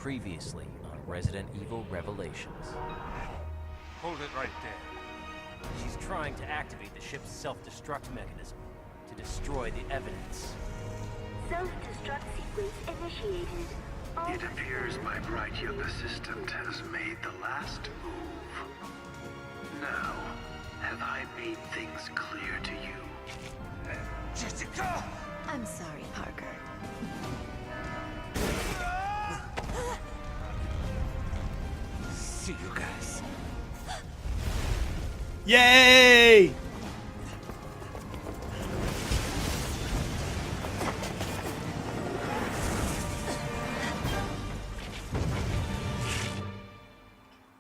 Previously on Resident Evil Revelations. Hold it right there. She's trying to activate the ship's self-destruct mechanism to destroy the evidence. Self-destruct sequence initiated. It appears my bright young assistant has made the last move. Now, have I made things clear to you? Jessica! I'm sorry, Parker. See you guys. Yay!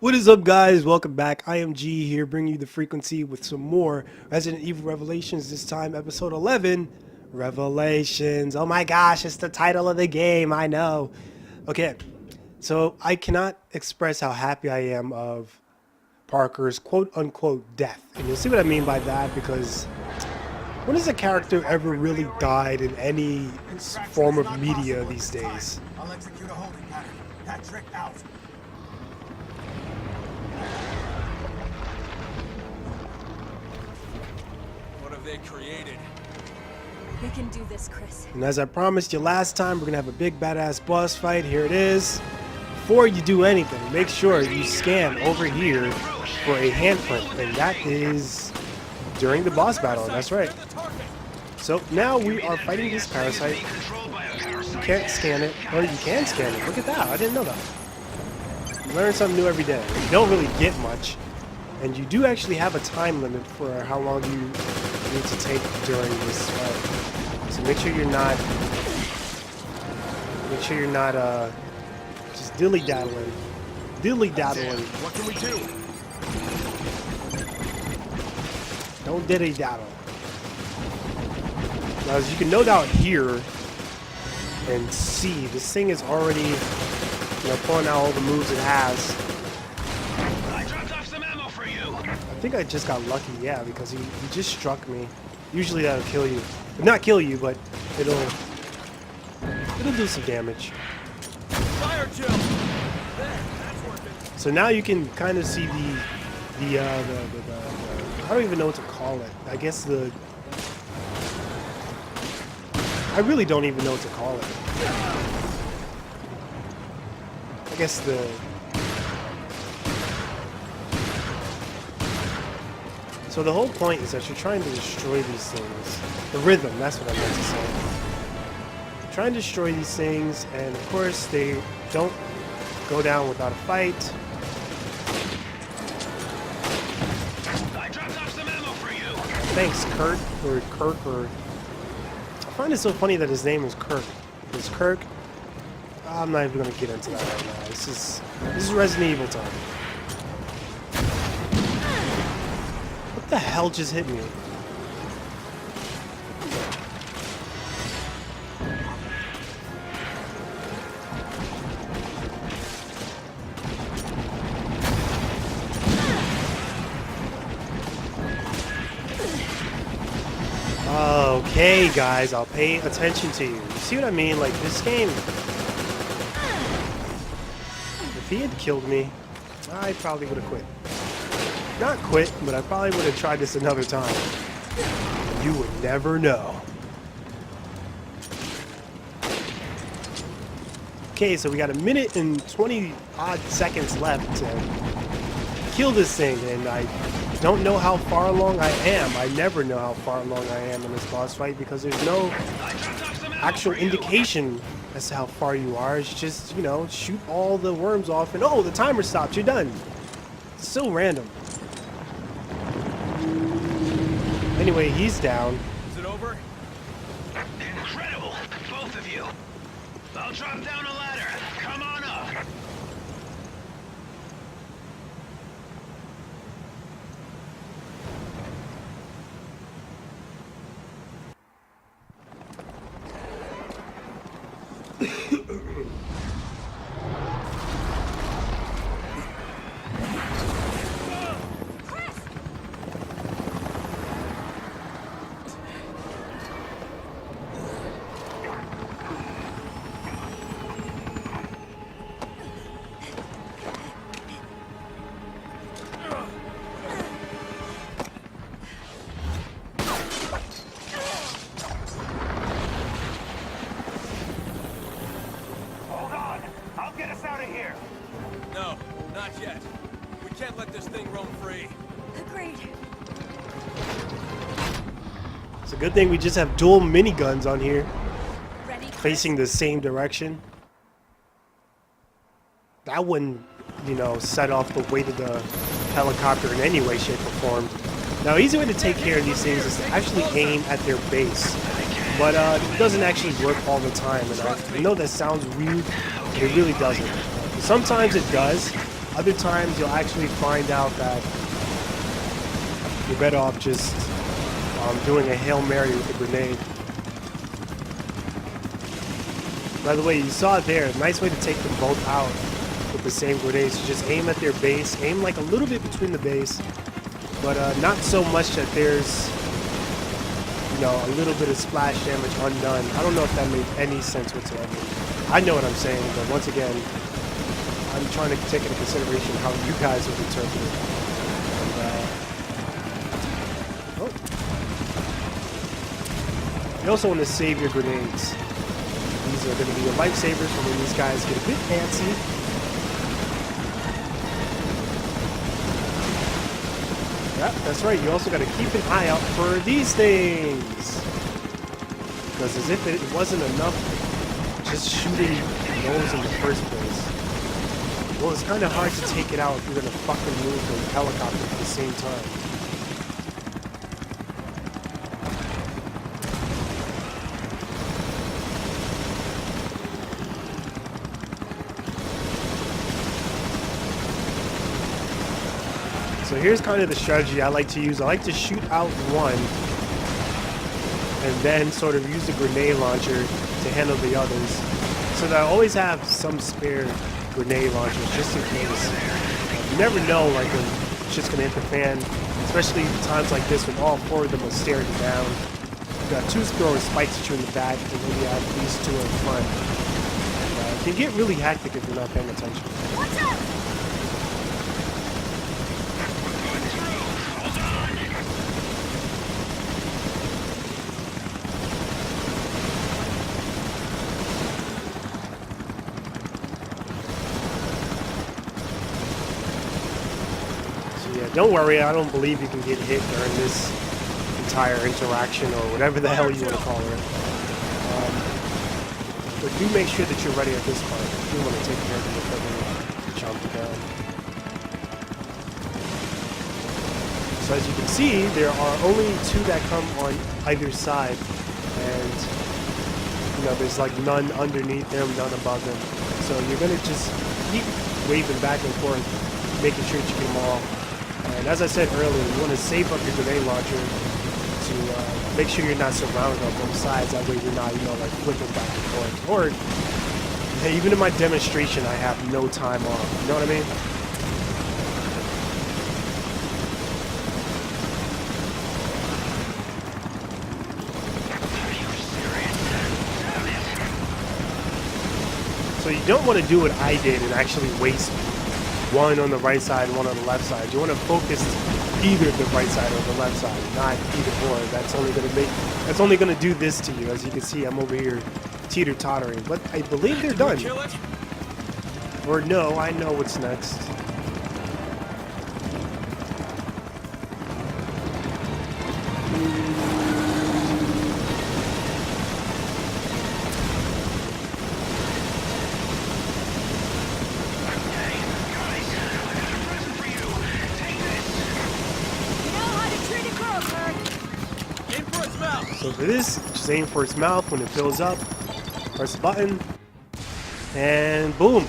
What is up, guys? Welcome back. I am G here, bringing you the frequency with some more Resident Evil Revelations. This time, episode 11, Revelations. Oh my gosh, it's the title of the game. I know. Okay, so I cannot express how happy I am of Parker's quote-unquote death. And you'll see what I mean by that, because when has a character ever really died in any form of media these days? I'll execute a holding pattern. Patrick out. What have they created? We can do this, Chris. And as I promised you last time, we're gonna have a big badass boss fight. Here it is. Before you do anything, make sure you scan over here for a handprint, and that is during the boss battle. That's right. So now we are fighting this parasite. You can't scan it, or you can scan it. Look at that. I didn't know that. You learn something new every day. You don't really get much, and you do actually have a time limit for how long you need to take during this fight. So make sure you're not just dilly-daddling. Dilly-daddling. What can we do? Don't dilly-daddle. Now, as you can no doubt hear and see, this thing is already, pulling out all the moves it has. I dropped off some ammo for you. I think I just got lucky, yeah, because he just struck me. Usually that'll kill you. Not kill you, but it'll do some damage. Fire Jill! That's working. So now you can kind of see the I don't even know what to call it. I guess I really don't even know what to call it. I guess so the whole point is that you're trying to destroy these things. The rhythm, that's what I meant to say. You're trying to destroy these things, and of course they don't go down without a fight. I dropped off some ammo for you. Thanks, Kurt, or Kirk, or... I find it so funny that his name is Kirk. It's Kirk. I'm not even going to get into that right now. This is Resident Evil time. What the hell just hit me? Okay, guys, I'll pay attention to you. You see what I mean? Like, this game... If he had killed me, I probably would have quit. Not quit, but I probably would have tried this another time. You would never know. Okay, so we got a minute and 20 odd seconds left to kill this thing, and I don't know how far along I am. I never know how far along I am in this boss fight because there's no actual indication as to how far you are. It's just, shoot all the worms off and oh, the timer stopped, you're done. It's so random. Anyway, he's down. Is it over? Incredible, both of you. I'll drop down a ladder. Come on up. Not yet. We can't let this thing roam free. Agreed. It's a good thing we just have dual miniguns on here, Ready, Chris? facing the same direction. That wouldn't, you know, set off the weight of the helicopter in any way, shape, or form. Now, easy way to take care of these things is to actually aim at their base. But it doesn't actually work all the time. And I know that sounds rude, but it really doesn't. Sometimes it does. Other times you'll actually find out that you're better off just doing a Hail Mary with a grenade. By the way, you saw it there. A nice way to take them both out with the same grenades. You just aim at their base. Aim like a little bit between the base, but not so much that there's, you know, a little bit of splash damage undone. I don't know if that made any sense whatsoever. I know what I'm saying, but once again, I'm trying to take into consideration how you guys would interpret it. And, you also want to save your grenades. These are going to be your lifesavers for when these guys get a bit fancy. Yeah, that's right. You also got to keep an eye out for these things. Because as if it wasn't enough just shooting those in the first place. Well, it's kind of hard to take it out if you're going to fucking move the helicopter at the same time. So here's kind of the strategy I like to use. I like to shoot out one and then sort of use the grenade launcher to handle the others. So that I always have some spare grenade launchers just in case. You never know, like, when shit's gonna hit the fan, especially times like this when all four of them are staring down. You got two throwing spikes at you in the back, and then you have these two in front. It can get really hectic if you're not paying attention. Watch out! Don't worry, I don't believe you can get hit during this entire interaction or whatever the hell you want to call it. But do make sure that you're ready at this part. You want to take care of the equipment, chomp it down. So as you can see, there are only two that come on either side. And, you know, there's like none underneath them, none above them. So you're going to just keep waving back and forth, making sure that you get them all. And as I said earlier, you want to save up your grenade launcher to make sure you're not surrounded on both sides. That way you're not, you know, like flipping back and forth. Or, hey, even in my demonstration, I have no time off. You know what I mean? So you don't want to do what I did and actually waste one on the right side, one on the left side. You want to focus either the right side or the left side, not either or. That's only going to do this to you. As you can see, I'm over here teeter-tottering, but I believe they're done. Kill it? Or no, I know what's next. So for this, just aim for its mouth. When it fills up, press the button, and boom.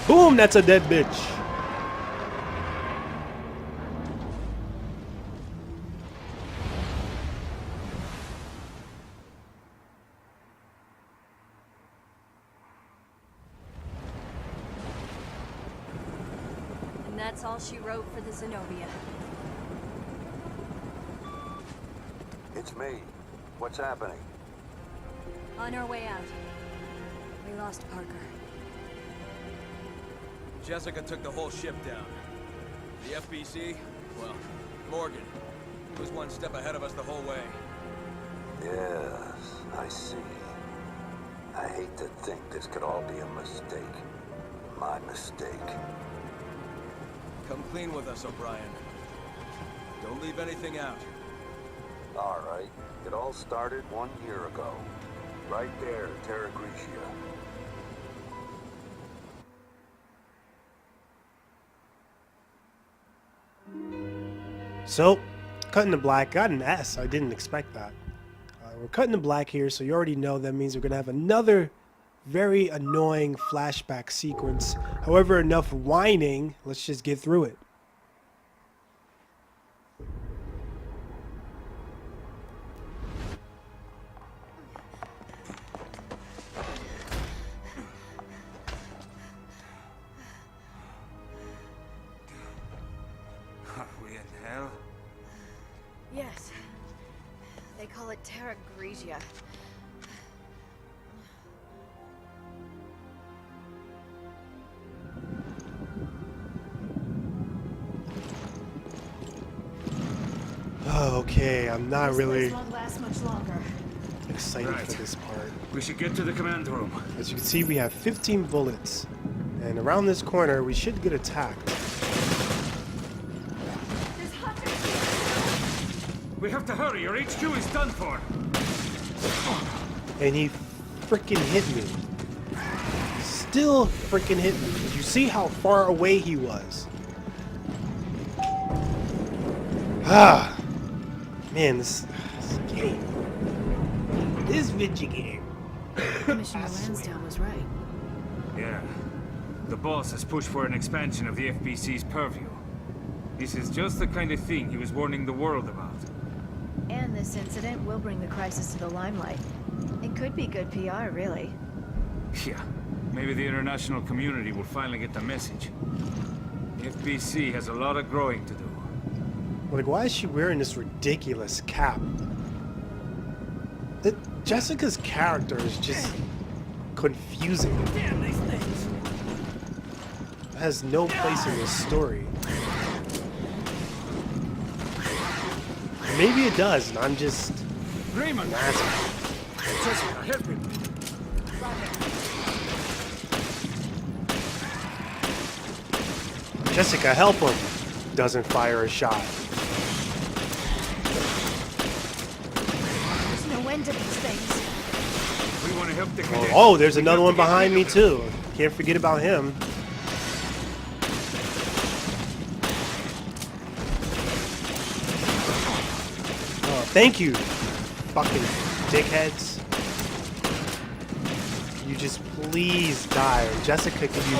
Boom, that's a dead bitch. And that's all she wrote for the Zenobia. It's me. What's happening? On our way out. We lost Parker. Jessica took the whole ship down. The FBC, well, Morgan. He was one step ahead of us the whole way. Yes, I see. I hate to think this could all be a mistake. My mistake. Come clean with us, O'Brien. Don't leave anything out. All right. It all started 1 year ago. Right there, Terra Grigia. So, cutting to black. Got an S. I didn't expect that. We're cutting to black here, so you already know that means we're going to have another very annoying flashback sequence. However, enough whining. Let's just get through it. Are we in hell? Yes. They call it Terra Grigia. Okay, I'm not really This won't last much longer. excited Right. for this part. We should get to the command room. As you can see, we have 15 bullets. And around this corner, we should get attacked. There's hunters. We have to hurry, or HQ is done for. And he freaking hit me. Still freaking hit me. Did you see how far away he was? Ah, man, this game. This video game. Commissioner Lansdowne was right. Yeah. The boss has pushed for an expansion of the FBC's purview. This is just the kind of thing he was warning the world about. And this incident will bring the crisis to the limelight. It could be good PR, really. Yeah. Maybe the international community will finally get the message. The FBC has a lot of growing to do. Like, why is she wearing this ridiculous cap? Jessica's character is just confusing. Damn these things! It has no place in this story. Maybe it does, and I'm just Raymond! an asshole. Jessica, help him! Jessica, help him! Doesn't fire a shot. There's no end to these things. We want to help the cadets. Oh, there's We another have one to get behind rid me of too. Can't forget about him. Oh, thank you, fucking dickheads. You just please die. Jessica, can you...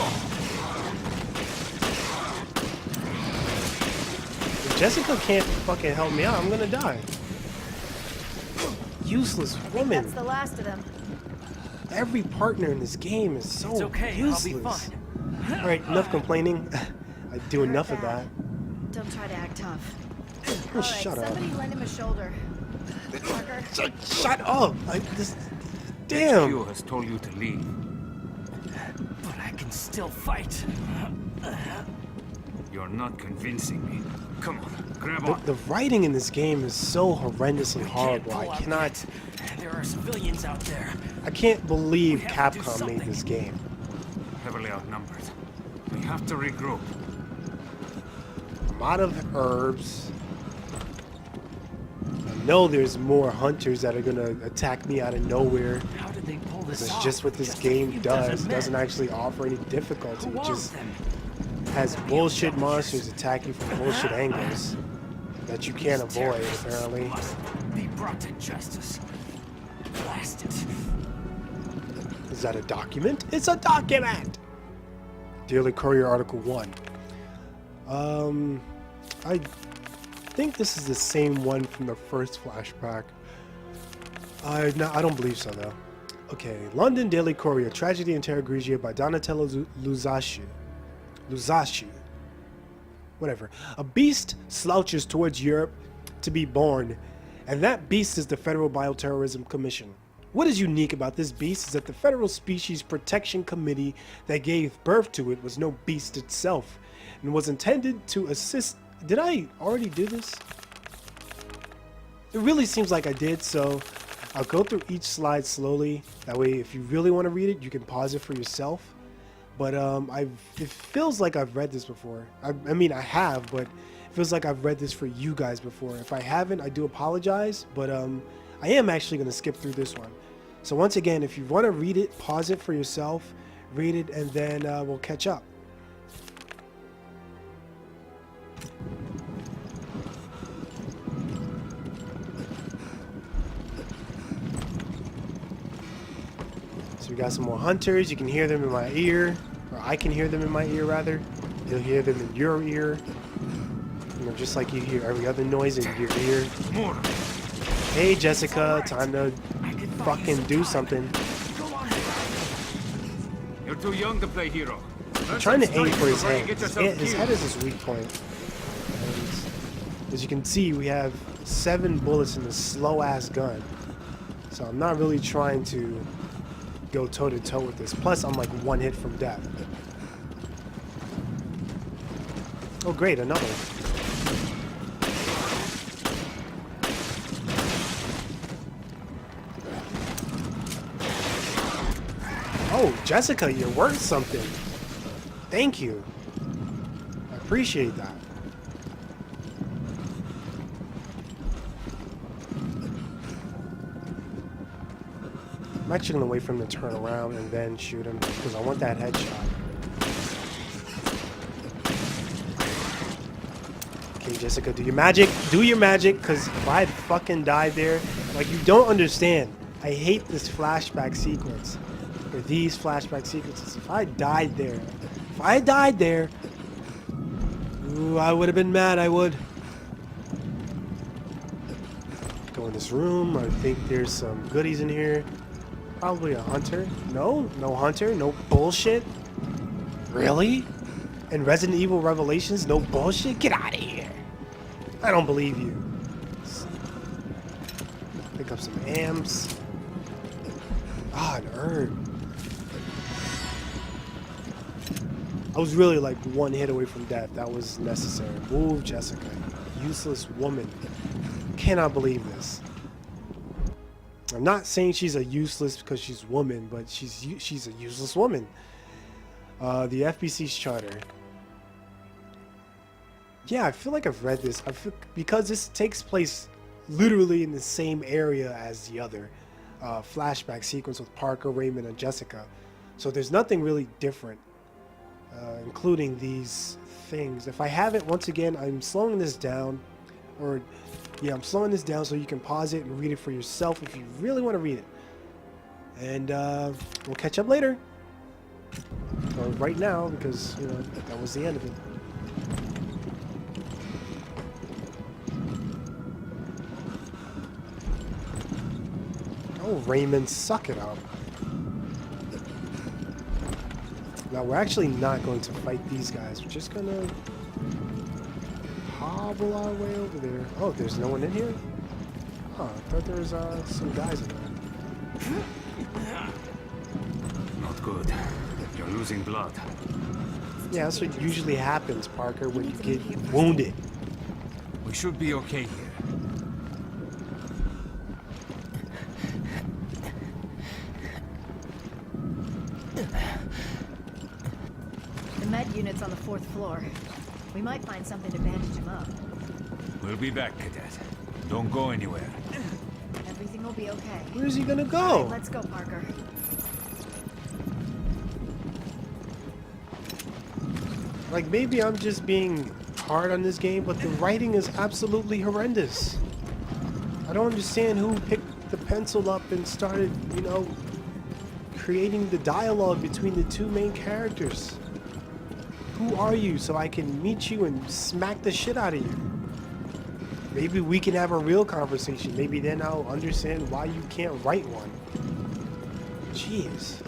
If Jessica can't fucking help me out, I'm gonna die. Useless woman. That's the last of them. Every partner in this game is so It's okay, useless. I'll be fine. Alright, enough complaining. I do Heard enough of that. that. Don't try to act tough. Oh, All right, shut up. somebody lend him a shoulder. Parker. Shut up! I just... Damn! HQ has told you to leave. But I can still fight. You're not convincing me. Come on, grab The, on. the writing in this game is so horrendously Can't horrible. pull I out cannot... yet. There are civilians out there. I can't believe We have to do Capcom made something. this game. Heavily outnumbered. We have to regroup. I'm out of herbs. I know there's more hunters that are gonna attack me out of nowhere. How did they pull this That's off? just what this a game few does. dozen It doesn't men. actually offer any difficulty. Who It are just them? has bullshit monsters attack you from bullshit angles that you can't These avoid, terrorists apparently. must be brought to justice. Blast it. Is that a document? It's a document! Daily Courier Article 1. I think this is the same one from the first flashback. I don't believe so, though. Okay, London Daily Courier, Tragedy in Terra Grigia by Donatello Luzashi. Whatever. A beast slouches towards Europe to be born, and that beast is the Federal Bioterrorism Commission. What is unique about this beast is that the Federal Species Protection Committee that gave birth to it was no beast itself, and was intended to assist... Did I already do this? It really seems like I did, so I'll go through each slide slowly. That way, if you really want to read it, you can pause it for yourself. but it feels like I've read this before. I mean, I have, but it feels like I've read this for you guys before. If I haven't, I do apologize, but I am actually going to skip through this one. So once again, if you want to read it, pause it for yourself, read it, and then we'll catch up. So we got some more hunters. You can hear them in my ear, or I can hear them in my ear rather. You'll hear them in your ear. You know, just like you hear every other noise in your ear. Hey Jessica, time to fucking do something. You're too young to play hero. I'm trying to aim for his head. His head is his weak point. And as you can see, we have 7 bullets in this slow-ass gun. So I'm not really trying to go toe-to-toe with this. Plus, I'm like 1 hit from death. Oh great, another. Oh, Jessica, you're worth something. Thank you. I appreciate that. I'm actually gonna wait for him to turn around and then shoot him because I want that headshot. Okay, Jessica, do your magic. Do your magic, because if I had fucking died there, like, you don't understand. I hate this flashback sequence. Or these flashback sequences. If I died there, ooh, I would have been mad, I would. Go in this room. I think there's some goodies in here. Probably a hunter. No hunter. No bullshit. Really? And Resident Evil Revelations? No bullshit? Get out of here. I don't believe you. Pick up some amps. Ah, an herb. I was really like 1 hit away from death. That was necessary. Move, Jessica. Useless woman. Cannot believe this. I'm not saying she's a useless because she's woman, but she's a useless woman. The FBC's charter. Yeah, I feel like I've read this. Because this takes place literally in the same area as the other flashback sequence with Parker, Raymond, and Jessica. So there's nothing really different, including these things. If I haven't, once again, I'm slowing this down. Or, yeah, I'm slowing this down so you can pause it and read it for yourself if you really want to read it. And we'll catch up later. Or right now, because, you know, that was the end of it. Oh, Raymond, suck it up. Now, we're actually not going to fight these guys. We're just going to hobble our way over there. Oh, there's no one in here? Oh, I thought there was some guys in there. Not good. You're losing blood. Yeah, that's what usually happens, Parker, when you get wounded. We should be okay here. The med unit's on the 4th floor. We might find something to bandage him up. We'll be back, Cadet. Don't go anywhere. Everything will be okay. Where's he gonna go? All right, let's go, Parker. Like, maybe I'm just being hard on this game, but the writing is absolutely horrendous. I don't understand who picked the pencil up and started, you know, creating the dialogue between the 2 main characters. Who are you so I can meet you and smack the shit out of you? Maybe we can have a real conversation. Maybe then I'll understand why you can't write one. Jeez.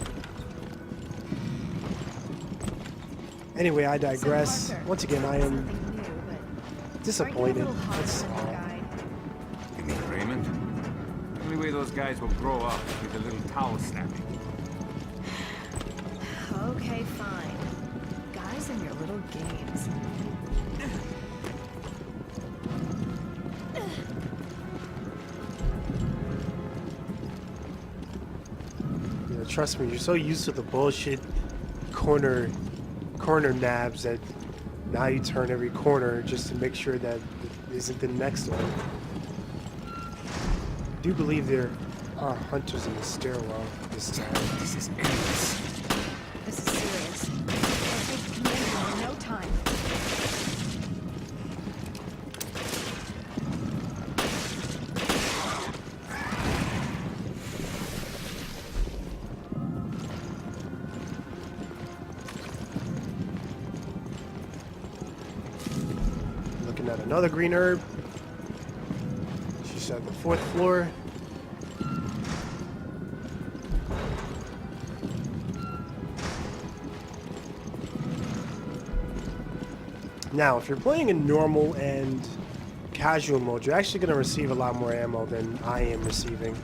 Anyway, I digress. Once again, I am disappointed. That's all. You mean Raymond? The only way those guys will grow up is with a little towel snapping. Okay, fine. Guys and your little games. Yeah, trust me, you're so used to the bullshit corner nabs that now you turn every corner just to make sure that it isn't the next one. I do believe there are hunters in the stairwell this time. This is endless. This is serious. I'll take the commander in no time. Looking at another green herb. She's at the 4th floor. Now, if you're playing in normal and casual mode, you're actually going to receive a lot more ammo than I am receiving.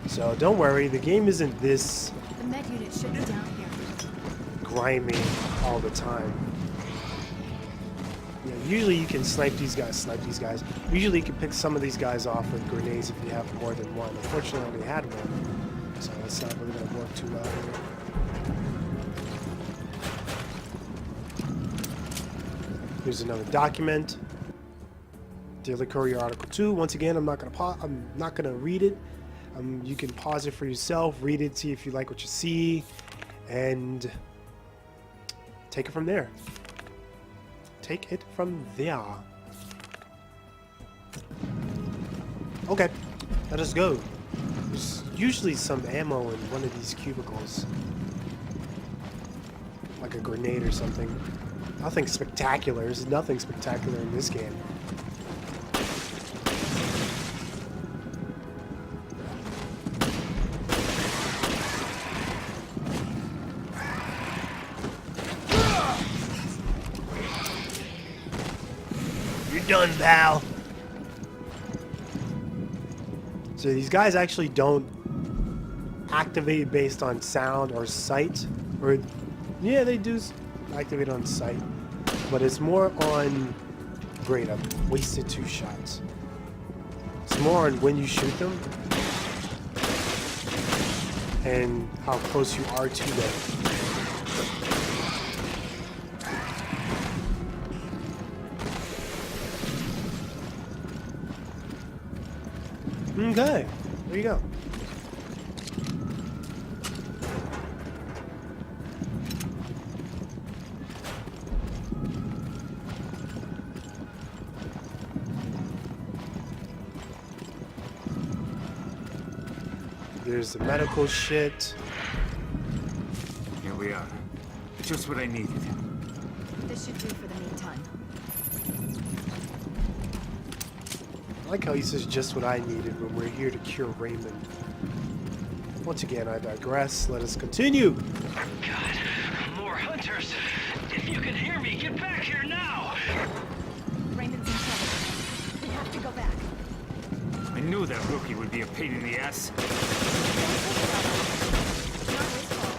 So don't worry, the game isn't this The med unit should be down here. grimy all the time. Yeah, usually you can snipe these guys. Usually you can pick some of these guys off with grenades if you have more than one. Unfortunately, I only had one, so that's not really going to work too well here. Here's another document. Daily Courier Article 2. Once again, I'm not gonna read it. You can pause it for yourself, read it, see if you like what you see, and take it from there. Take it from there. Okay, let us go. There's usually some ammo in one of these cubicles, like a grenade or something. Nothing spectacular. There's nothing spectacular in this game. You're done, pal. So these guys actually don't activate based on sound or sight, or yeah, they do activate on sight, but it's more on great. I've wasted 2 shots. It's more on when you shoot them and how close you are to them. Okay, there you go. There's the medical shit. Here we are. Just what I needed. This should do for the meantime. I like how he says just what I needed when we're here to cure Raymond. Once again, I digress. Let us continue. God, more hunters. If you can hear me, get back here now. Raymond's in trouble. We have to go back. I knew that rookie would be a pain in the ass. Not his fault.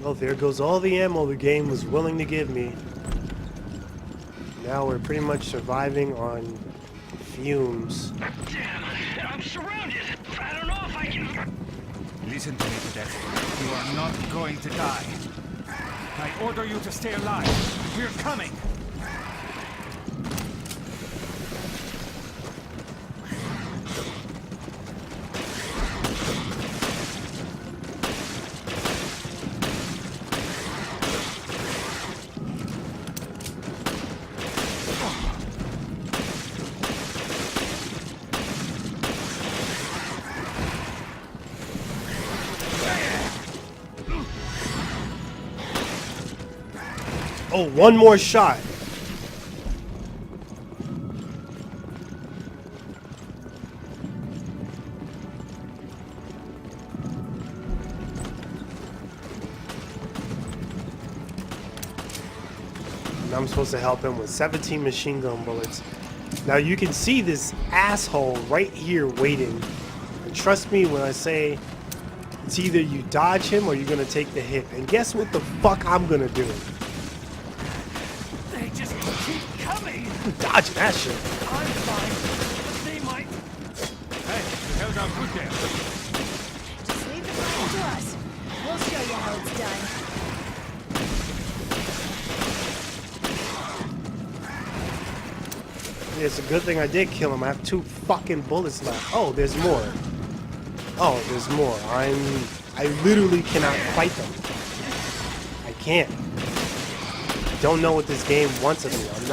Well, there goes all the ammo the game was willing to give me. Now we're pretty much surviving on fumes. Damn, I'm surrounded. I don't know if I can. Listen to me, Cadet. You are not going to die. I order you to stay alive. We're coming. Oh, one more shot. And I'm supposed to help him with 17 machine gun bullets. Now you can see this asshole right here waiting. And trust me when I say it's either you dodge him or you're gonna take the hit. And guess what the fuck I'm gonna do? They just keep coming. Dodging that shit. I'm fine, but they might. Hey, you held out good there. Just leave the fighting to us. We'll show you how it's done. Yeah, it's a good thing I did kill him. I have 2 fucking bullets left. Oh, there's more. Oh, there's more. I literally cannot fight them. I can't. I don't know what this game wants of me. I'm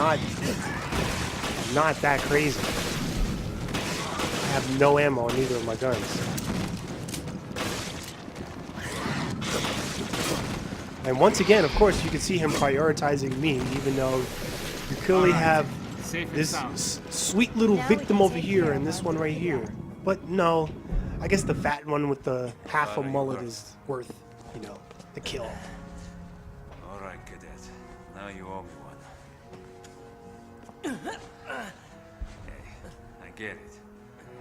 not that crazy. I have no ammo on either of my guns. And once again, of course, you can see him prioritizing me, even though you clearly have this sweet little victim over here and this one right here. But no, I guess the fat one with the half a mullet is worth, you know, the kill. All right, Cadet. Now you owe me one. Hey, I get it.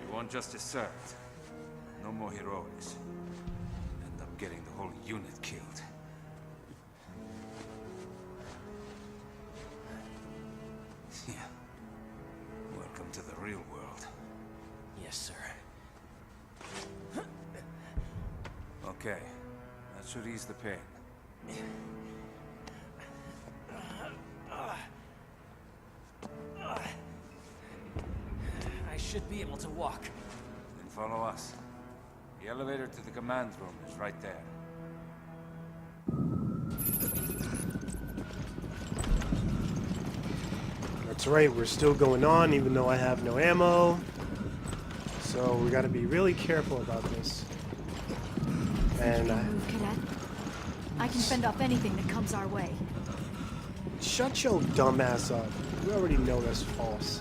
You want justice served. No more heroics. End up getting the whole unit killed. Yeah. Welcome to the real world. Yes, sir. Okay. That should ease the pain. I should be able to walk. Then follow us. The elevator to the command room is right there. That's right, we're still going on even though I have no ammo. So we gotta be really careful about this. And Move, Cadet. I can fend off anything that comes our way. shut your dumb ass up. You already know that's false.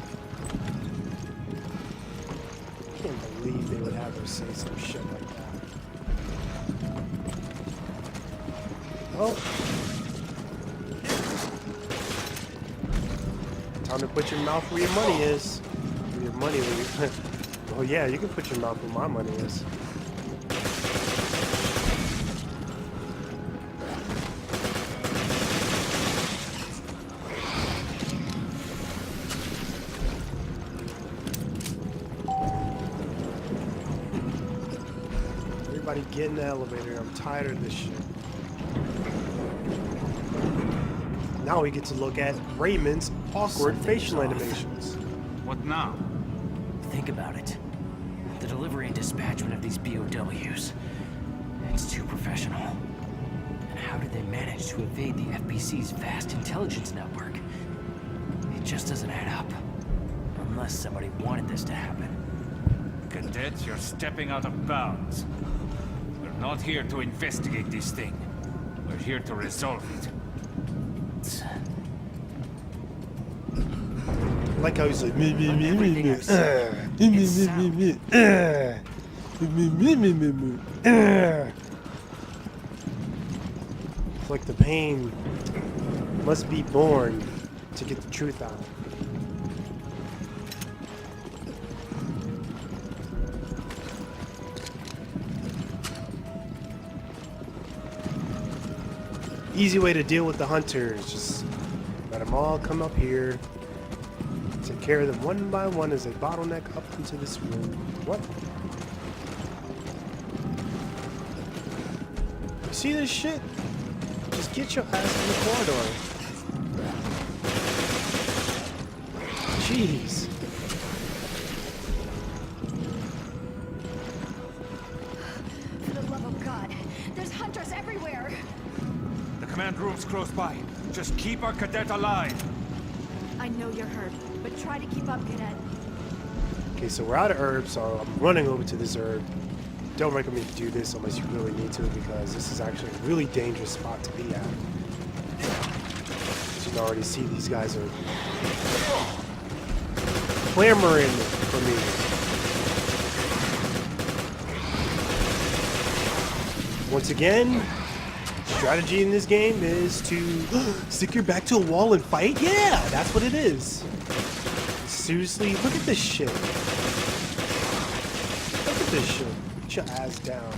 I can't believe they would have her say some shit like that. Oh. Time to put your mouth where your money is. Where your money, where your... Oh yeah, you can put your mouth where my money is. Everybody get in the elevator. I'm tired of this shit. Now we get to look at Raymond's awkward facial animations. What now? Think about it. The delivery and dispatchment of these BOWs. It's too professional. And how did they manage to evade the FBC's vast intelligence network? It just doesn't add up. Unless somebody wanted this to happen. Cadet, you're stepping out of bounds. We're not here to investigate this thing. We're here to resolve it. Like how he's like, it's like the pain must be born to get the truth out. Easy way to deal with the hunters, just let them all come up here. Take care of them one by one as they bottleneck up into this room. What? You see this shit? Just get your ass in the corridor. Jeez. For the love of God, there's hunters everywhere. The command room's close by. Just keep our cadet alive. I know you're hurt, but try to keep up, Cadet. Okay, so we're out of herbs, so I'm running over to this herb. Don't recommend you do this unless you really need to, because this is actually a really dangerous spot to be at. As you can already see, these guys are clamoring for me. Once again, Strategy in this game is to stick your back to a wall and fight? Yeah, that's what it is. Seriously, look at this shit. Look at this shit. Get your ass down.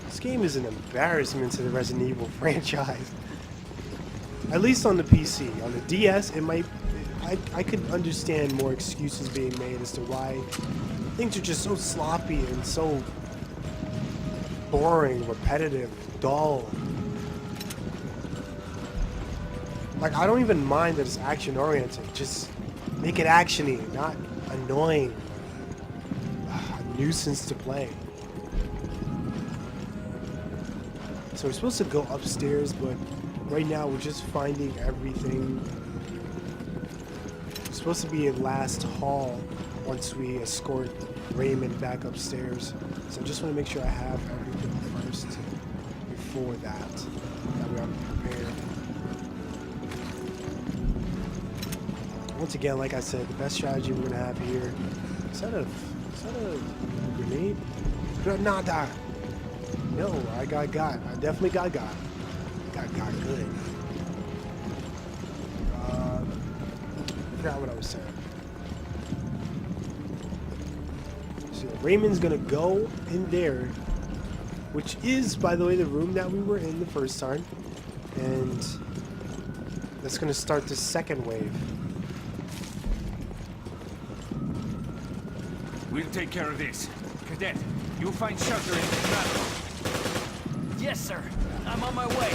This game is an embarrassment to the Resident Evil franchise. At least on the PC. On the DS, it might... I could understand more excuses being made as to why things are just so sloppy and so boring, repetitive, dull. Like, I don't even mind that it's action-oriented. Just make it action-y, not annoying. A nuisance to play. So we're supposed to go upstairs, but right now we're just finding everything. It's supposed to be a last haul once we escort Raymond back upstairs. So I just want to make sure I have everything first before that. That way I'm prepared. Once again, like I said, the best strategy we're going to have here... Is that a grenade? Granada! No, I got. I definitely got. Got good. I forgot what I was saying. So Raymond's gonna go in there, which is, by the way, the room that we were in the first time, and that's gonna start the second wave. We'll take care of this. Cadet, you find shelter in Infernal. Yes, sir. I'm on my way.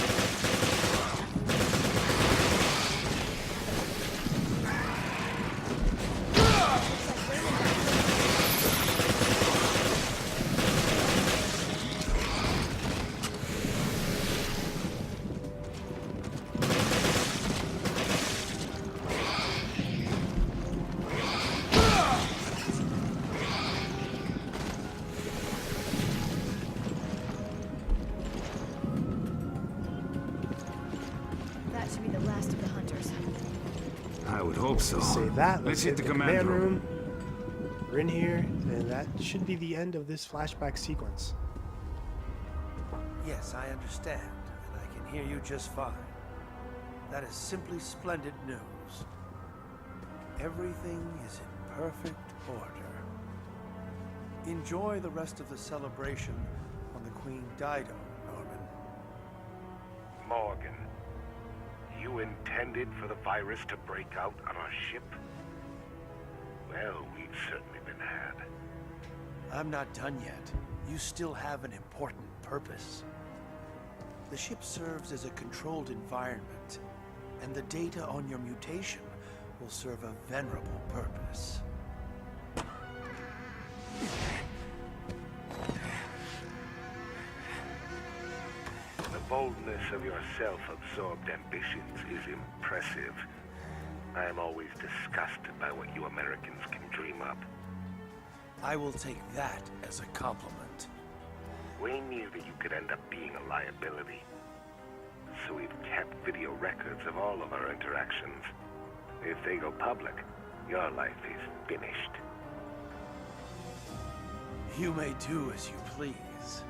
That should be the last of the hunters. I would hope so. Say that. Let's hit the command room. We're in here, and that should be the end of this flashback sequence. Yes, I understand, and I can hear you just fine. That is simply splendid news. Everything is in perfect order. Enjoy the rest of the celebration on the Queen Dido, Norman. Morgan, you intended for the virus to break out on our ship? Well, we've certainly been had. I'm not done yet. You still have an important purpose. The ship serves as a controlled environment, and the data on your mutation will serve a venerable purpose. The boldness of your self-absorbed ambitions is impressive. I am always disgusted by what you Americans can dream up. I will take that as a compliment. We knew that you could end up being a liability. So we've kept video records of all of our interactions. If they go public, your life is finished. You may do as you please.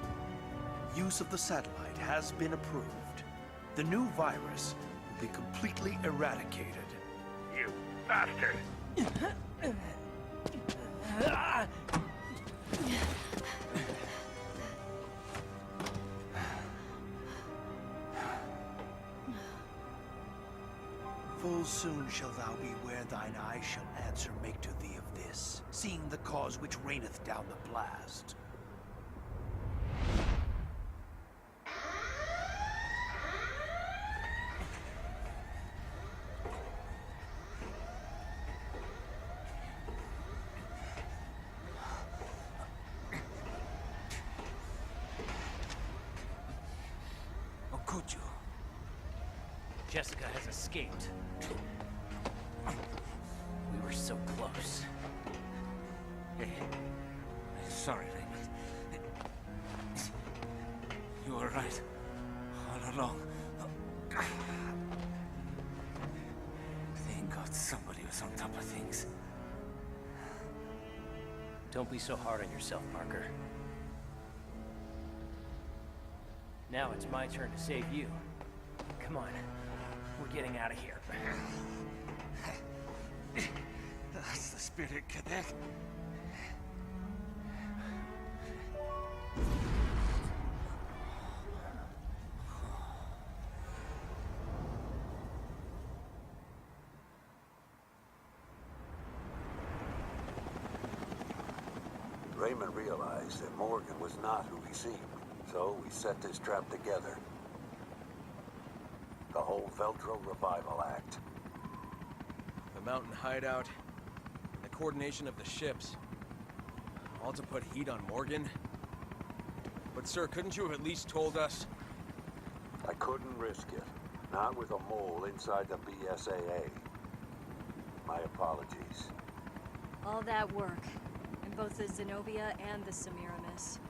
Use of the satellite has been approved. The new virus will be completely eradicated. You bastard! Full soon shall thou be where thine eye shall answer make to thee of this, seeing the cause which reigneth down the blast. Okuchu. Jessica has escaped. We were so close. Hey, sorry, Raymond. You were right all along. Thank God somebody was on top of things. Don't be so hard on yourself, Parker. Now it's my turn to save you. Come on. We're getting out of here. That's the spirit, Cadet. Raymond realized that Morgan was not who he seemed, so we set this trap together. The whole Veltro Revival Act. The mountain hideout, and the coordination of the ships. All to put heat on Morgan? But sir, couldn't you have at least told us? I couldn't risk it. Not with a mole inside the BSAA. My apologies. All that work. In both the Zenobia and the Semiramis.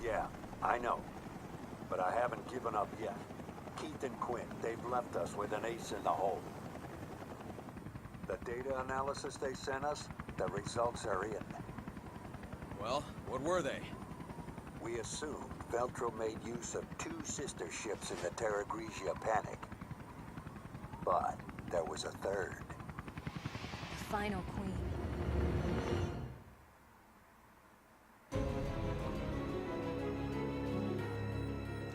Yeah, I know. But I haven't given up yet. Keith and Quinn, they've left us with an ace in the hole. The data analysis they sent us, the results are in. Well, what were they? We assumed Veltro made use of 2 sister ships in the Terra Grigia panic. But there was a third. The final queen.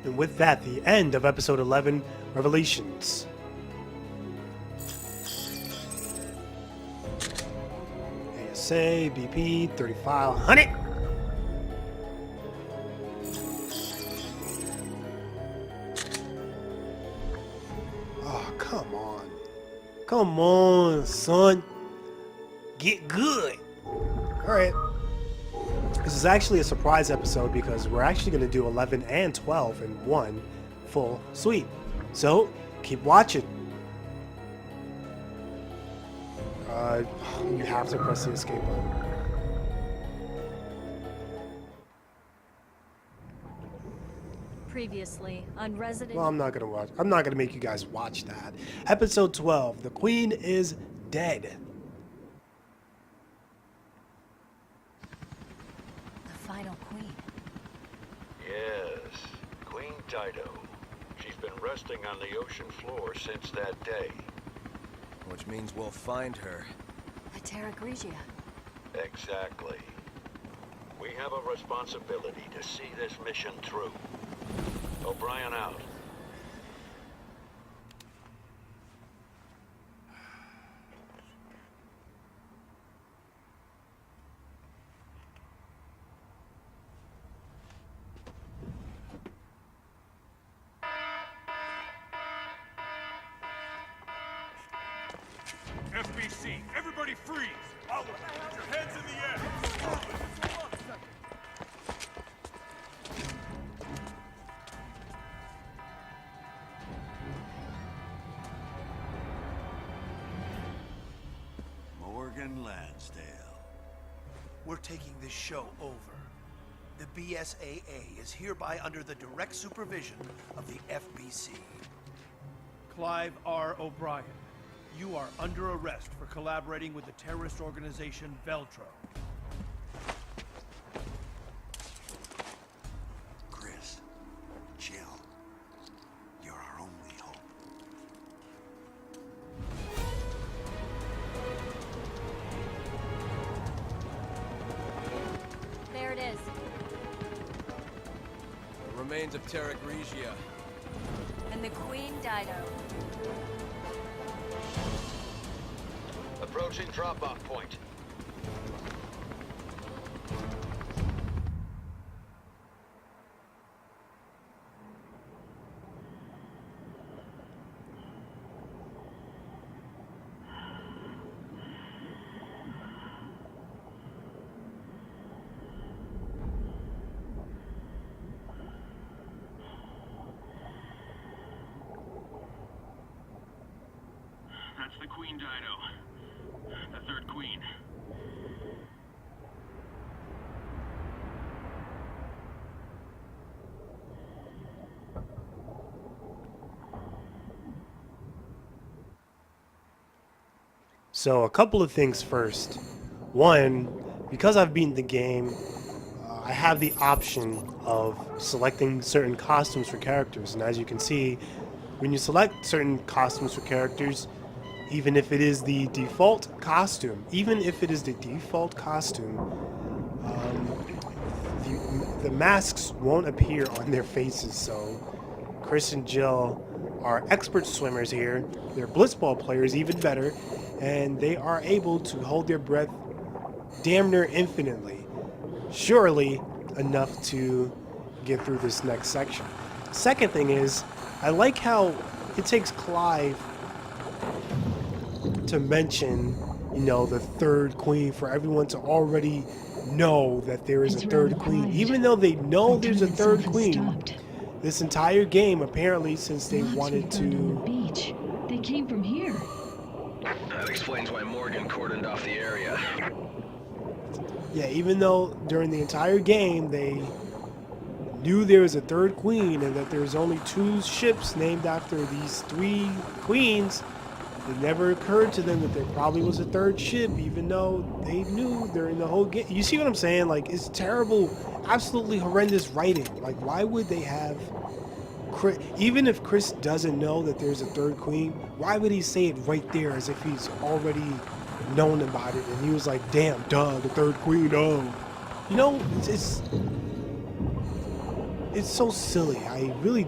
And with that, the end of episode 11, Revelations. ASA, BP, 3500. Oh, come on. Come on, son. Get good. All right. This is actually a surprise episode because we're actually going to do 11 and 12 in one full sweep. So, keep watching. You have to press the escape button. Previously on Resident... Well, I'm not going to make you guys watch that. Episode 12, The Queen is Dead. Final queen. Yes, Queen Dido. She's been resting on the ocean floor since that day. Which means we'll find her. The Terra Grigia. Exactly. We have a responsibility to see this mission through. O'Brien out. FBC, everybody freeze! Out! Put your heads in the air! Morgan Lansdale. We're taking this show over. The BSAA is hereby under the direct supervision of the FBC. Clive R. O'Brien, you are under arrest for collaborating with the terrorist organization Veltro. Chris, chill. You're our only hope. There it is. The remains of Terra Grigia. And the Queen Dido. Approaching drop-off point. That's the Queen Dido. The third queen. So a couple of things first. One, because I've beaten the game, I have the option of selecting certain costumes for characters, and as you can see, when you select certain costumes for characters, even if it is the default costume, the masks won't appear on their faces. So Chris and Jill are expert swimmers here. They're blitzball players, even better, and they are able to hold their breath damn near infinitely. Surely enough to get through this next section. Second thing is, I like how it takes Clive to mention, you know, the third queen, for everyone to already know that there is a third queen. Even though they know there's a third queen, this entire game, apparently, since they wanted to... beach. They came from here. That explains why Morgan cordoned off the area. Yeah, even though during the entire game they knew there was a third queen and that there's only 2 ships named after these 3 queens, it never occurred to them that there probably was a third ship, even though they knew during the whole game. You see what I'm saying? Like, it's terrible, absolutely horrendous writing. Like, why would they have... Even if Chris doesn't know that there's a third queen, why would he say it right there as if he's already known about it? And he was like, damn, duh, the third queen, oh. You know, it's so silly. I really...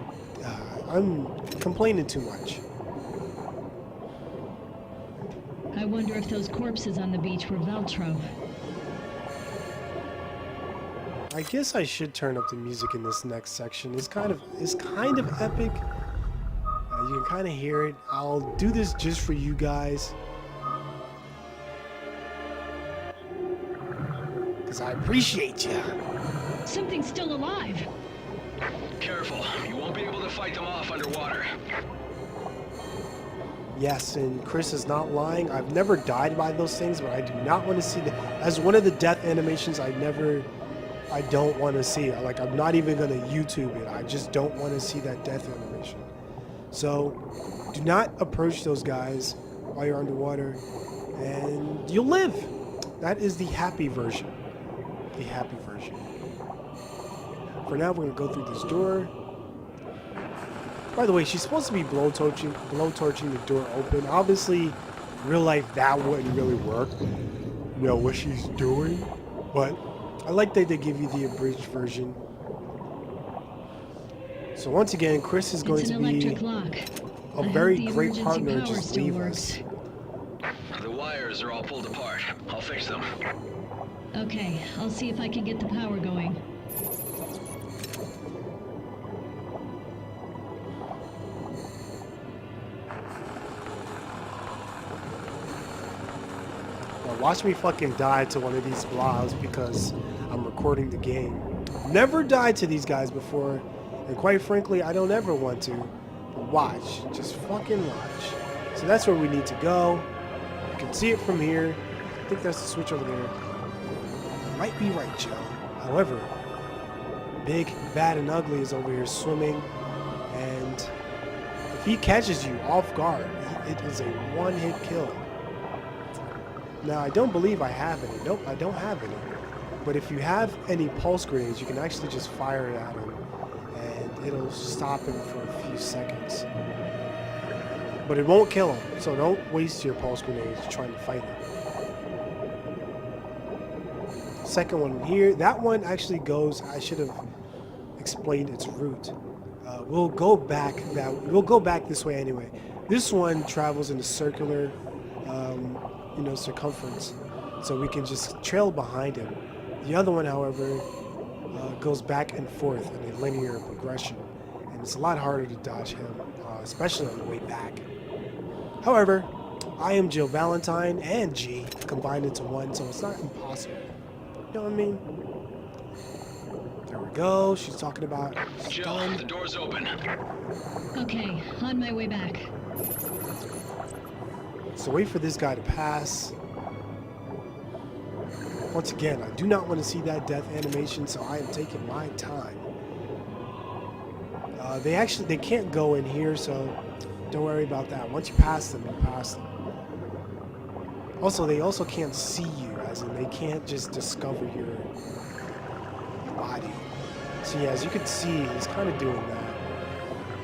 I'm complaining too much. I wonder if those corpses on the beach were Veltro. I guess I should turn up the music in this next section. It's kind of epic. You can kind of hear it. I'll do this just for you guys, because I appreciate you. Something's still alive. Careful, you won't be able to fight them off underwater. Yes, and Chris is not lying. I've never died by those things, but I do not want to see that. As one of the death animations, I don't want to see it. Like, I'm not even going to YouTube it. I just don't want to see that death animation. So, do not approach those guys while you're underwater, and you'll live. That is the happy version. The happy version. For now, we're going to go through this door. By the way, she's supposed to be blowtorching the door open. Obviously, real life, that wouldn't really work. You know what she's doing, but I like that they give you the abridged version. So once again, Chris is going to be a very great partner and just leave us. The wires are all pulled apart. I'll fix them. Okay, I'll see if I can get the power going. Watch me fucking die to one of these blobs because I'm recording the game. Never died to these guys before, and quite frankly, I don't ever want to. But watch. Just fucking watch. So that's where we need to go. You can see it from here. I think that's the switch over there. Might be right, Joe. However, Big, Bad, and Ugly is over here swimming, and if he catches you off guard, it is a one-hit kill. Now, I don't believe I have any. Nope, I don't have any. But if you have any pulse grenades, you can actually just fire it at him, and it'll stop him for a few seconds. But it won't kill him, so don't waste your pulse grenades trying to fight him. Second one here, that one actually goes, I should have explained its route. We'll go back this way anyway. This one travels in a circular circumference, so we can just trail behind him. The other one, however, goes back and forth in a linear progression, and it's a lot harder to dodge him, especially on the way back. However, I am Jill Valentine and G combined into one, so it's not impossible. You know what I mean? There we go. She's talking about... Jill, the door's open. Okay, on my way back. So wait for this guy to pass. Once again, I do not want to see that death animation, so I am taking my time. They can't go in here, so don't worry about that. Once you pass them, you pass them. Also, they also can't see you, as in they can't just discover body. So yeah, as you can see, he's kind of doing that.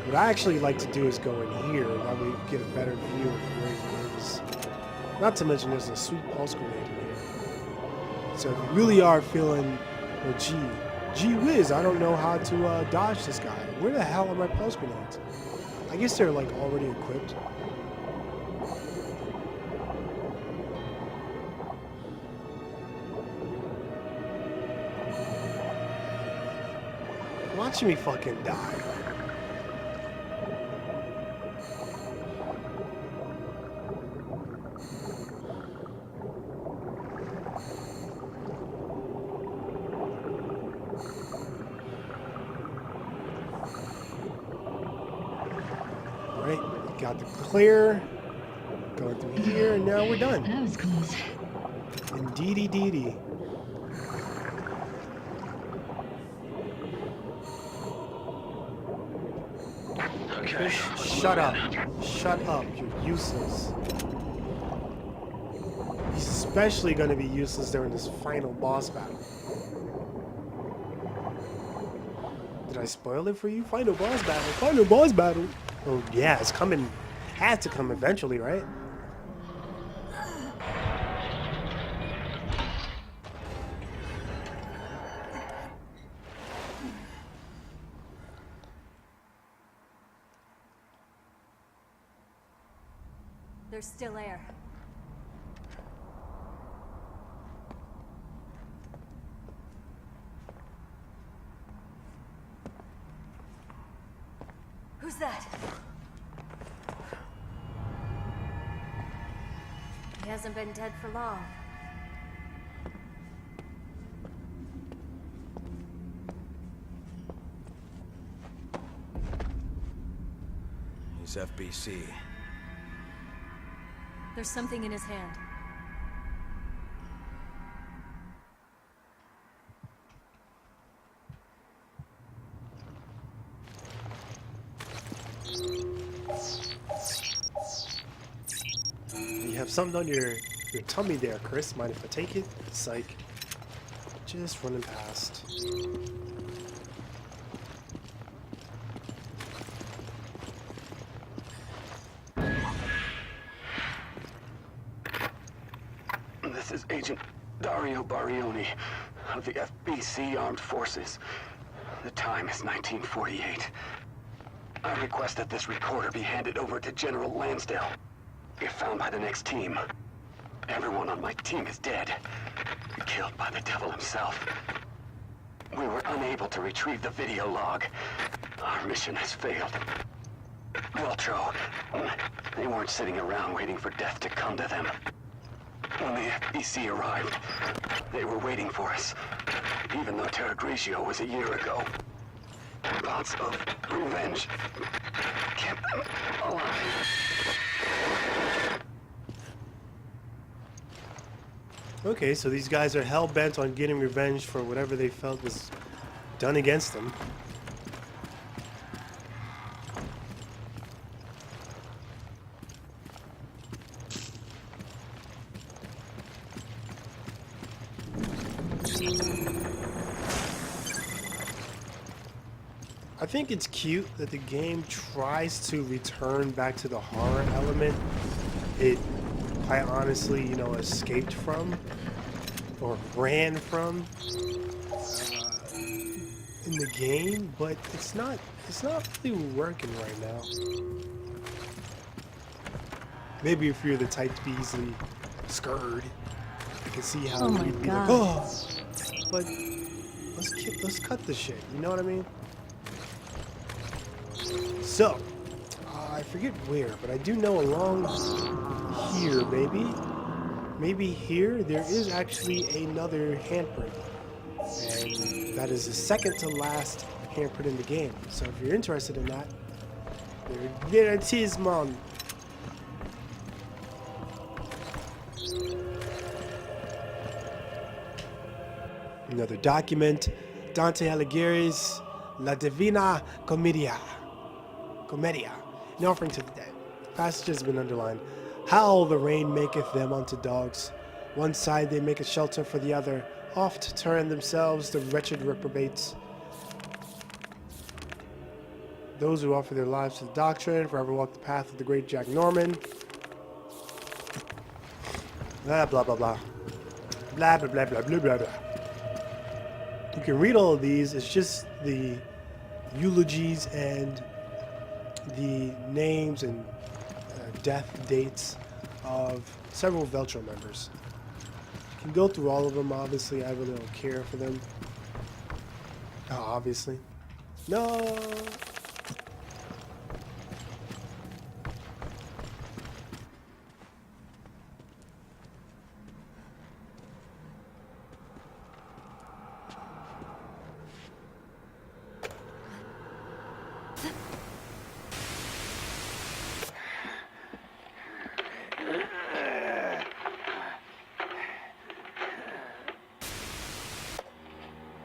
What I actually like to do is go in here. That way you get a better view of where he is. Not to mention there's a sweet pulse grenade in here. So if you really are feeling, well, gee whiz, I don't know how to dodge this guy. Where the hell are my pulse grenades? I guess they're like already equipped. Watch me fucking die. Alright, got the clear. Going through here, and now we're done. That was close. Indeedy deedy. Okay. Shut up. Shut up. You're useless. He's especially going to be useless during this final boss battle. Did I spoil it for you? Final boss battle. Final boss battle. Oh, yeah. It's coming. Had to come eventually, right? There's still air. Who's that? He hasn't been dead for long. He's FBC. There's something in his hand. You have something on your tummy there, Chris. Mind if I take it? Psych. Just running past. This is Agent Dario Barioni of the FBC Armed Forces. The time is 1948. I request that this recorder be handed over to General Lansdale. If found by the next team, everyone on my team is dead. Killed by the devil himself. We were unable to retrieve the video log. Our mission has failed. Veltro, they weren't sitting around waiting for death to come to them. When the FBC arrived, they were waiting for us, even though Terra Grigio was a year ago. Thoughts of revenge kept them alive. Okay, so these guys are hell-bent on getting revenge for whatever they felt was done against them. I think it's cute that the game tries to return back to the horror element it quite honestly, you know, escaped from or ran from in the game, but it's not really working right now. Maybe if you're the type to be easily scared, I can see how you'd be like, oh, but let's cut the shit. You know what I mean? So, I forget where, but I do know along here, maybe here, there is actually another handprint. And that is the second to last handprint in the game. So if you're interested in that, there it is, man. Another document, Dante Alighieri's La Divina Commedia, an offering to the dead. The passage has been underlined. How the rain maketh them unto dogs. One side they make a shelter for the other. off to turn themselves, the wretched reprobates. Those who offer their lives to the doctrine, forever walk the path of the great Jack Norman. Blah, blah, blah, blah. Blah, blah, blah, blah, blah, blah, blah. You can read all of these. It's just the eulogies and the names and death dates of several Veltro members. You can go through all of them. Obviously, I really don't care for them. Oh, obviously. No!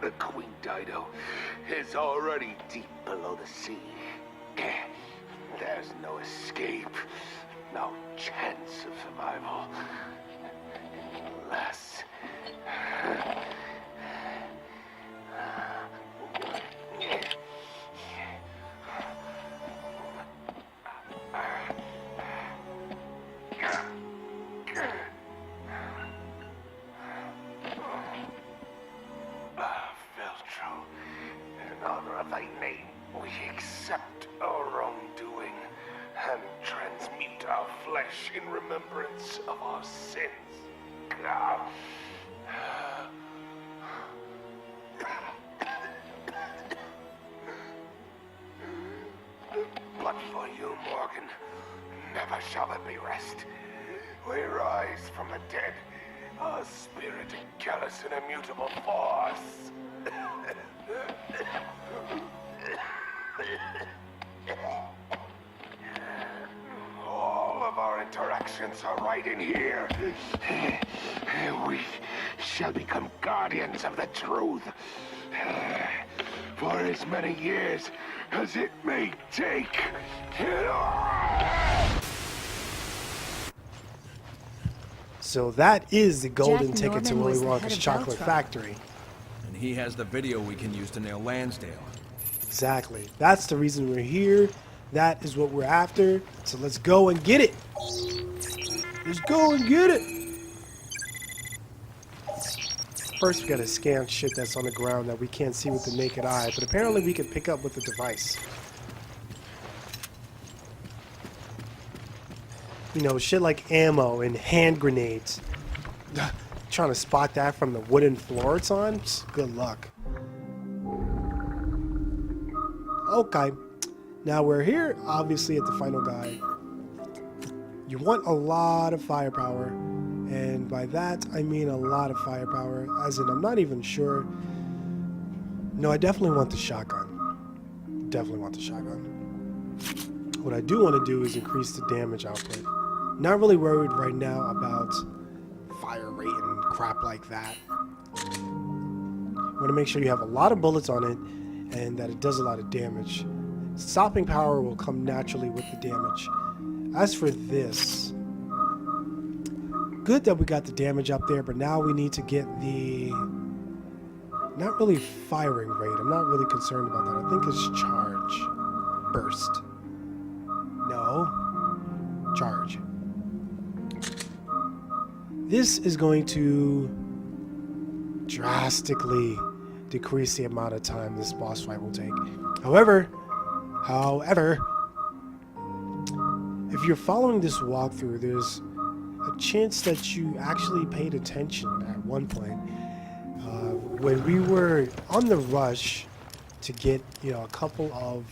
The Queen Dido is already deep below the sea. There's no escape, no chance of survival. Unless... in honor of thy name, we accept our wrongdoing and transmute our flesh in remembrance of our sins. But for you, Morgan, never shall there be rest. We rise from the dead, our spirit in callous and immutable force. All of our interactions are right in here. We shall become guardians of the truth for as many years as it may take. So that is the golden Jack ticket to Norman Willy was the head Wonka's of Chocolate Veltro. Factory. And he has the video we can use to nail Lansdale. Exactly. That's the reason we're here. That is what we're after. So let's go and get it. Let's go and get it. First, we gotta scan shit that's on the ground that we can't see with the naked eye, but apparently we can pick up with the device. You know, shit like ammo and hand grenades. Trying to spot that from the wooden floor it's on? Good luck. Okay. Now we're here, obviously, at the final guy. You want a lot of firepower. And by that, I mean a lot of firepower. As in, I'm not even sure. No, I definitely want the shotgun. Definitely want the shotgun. What I do want to do is increase the damage output. Not really worried right now about fire rate and crap like that. Want to make sure you have a lot of bullets on it and that it does a lot of damage. Stopping power will come naturally with the damage. As for this, good that we got the damage up there, but now we need to get the, not really firing rate. I'm not really concerned about that. I think it's charge. Burst. No. Charge. This is going to drastically decrease the amount of time this boss fight will take. However, if you're following this walkthrough, there's a chance that you actually paid attention at one point. When we were on the rush to get, you know, a couple of,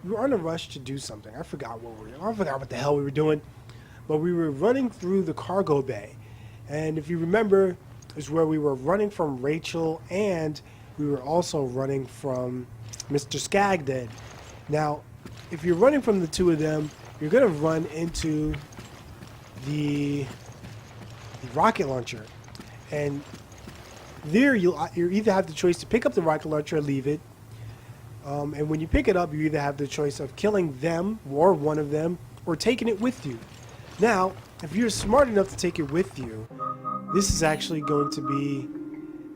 we were on a rush to do something. I forgot what the hell we were doing, but we were running through the cargo bay. And if you remember, is where we were running from Rachel, and we were also running from Mr. Skagdead. Now, if you're running from the two of them, you're gonna run into the rocket launcher, and there you either have the choice to pick up the rocket launcher or leave it. And when you pick it up, you either have the choice of killing them or one of them, or taking it with you. Now, if you're smart enough to take it with you, this is actually going to be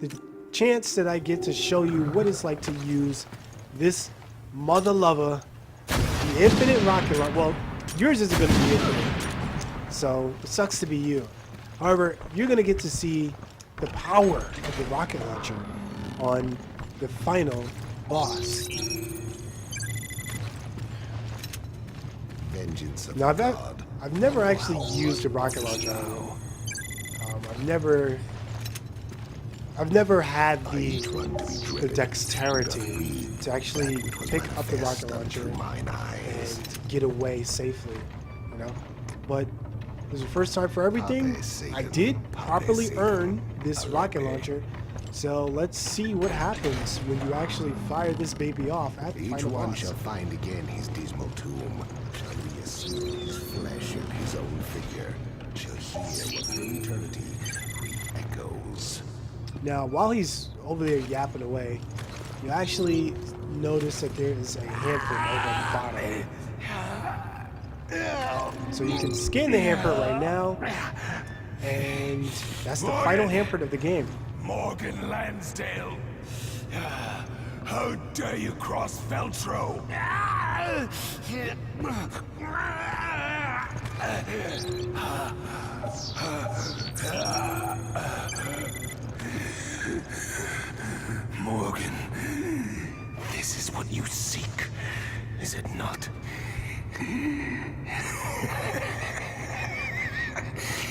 the chance that I get to show you what it's like to use this mother lover, the infinite rocket launcher. Well, yours isn't going to be infinite, so it sucks to be you. However, you're going to get to see the power of the rocket launcher on the final boss. Vengeance of Now, God. I've never actually used a rocket launcher on him. I've never had the dexterity to actually pick up the rocket launcher and get away safely, you know. But it was the first time for everything. I did properly earn this rocket launcher, so let's see what happens when you actually fire this baby off at the final boss. Each one shall find again his dismal tomb, shall reassume his flesh and his own figure, shall hear what through eternity re-echoes. Now, while he's over there yapping away, you actually notice that there is a handprint over on the bottom. So you can scan the handprint right now, and that's the final handprint of the game. Morgan Lansdale. How dare you cross Veltro? Morgan, this is what you seek, is it not?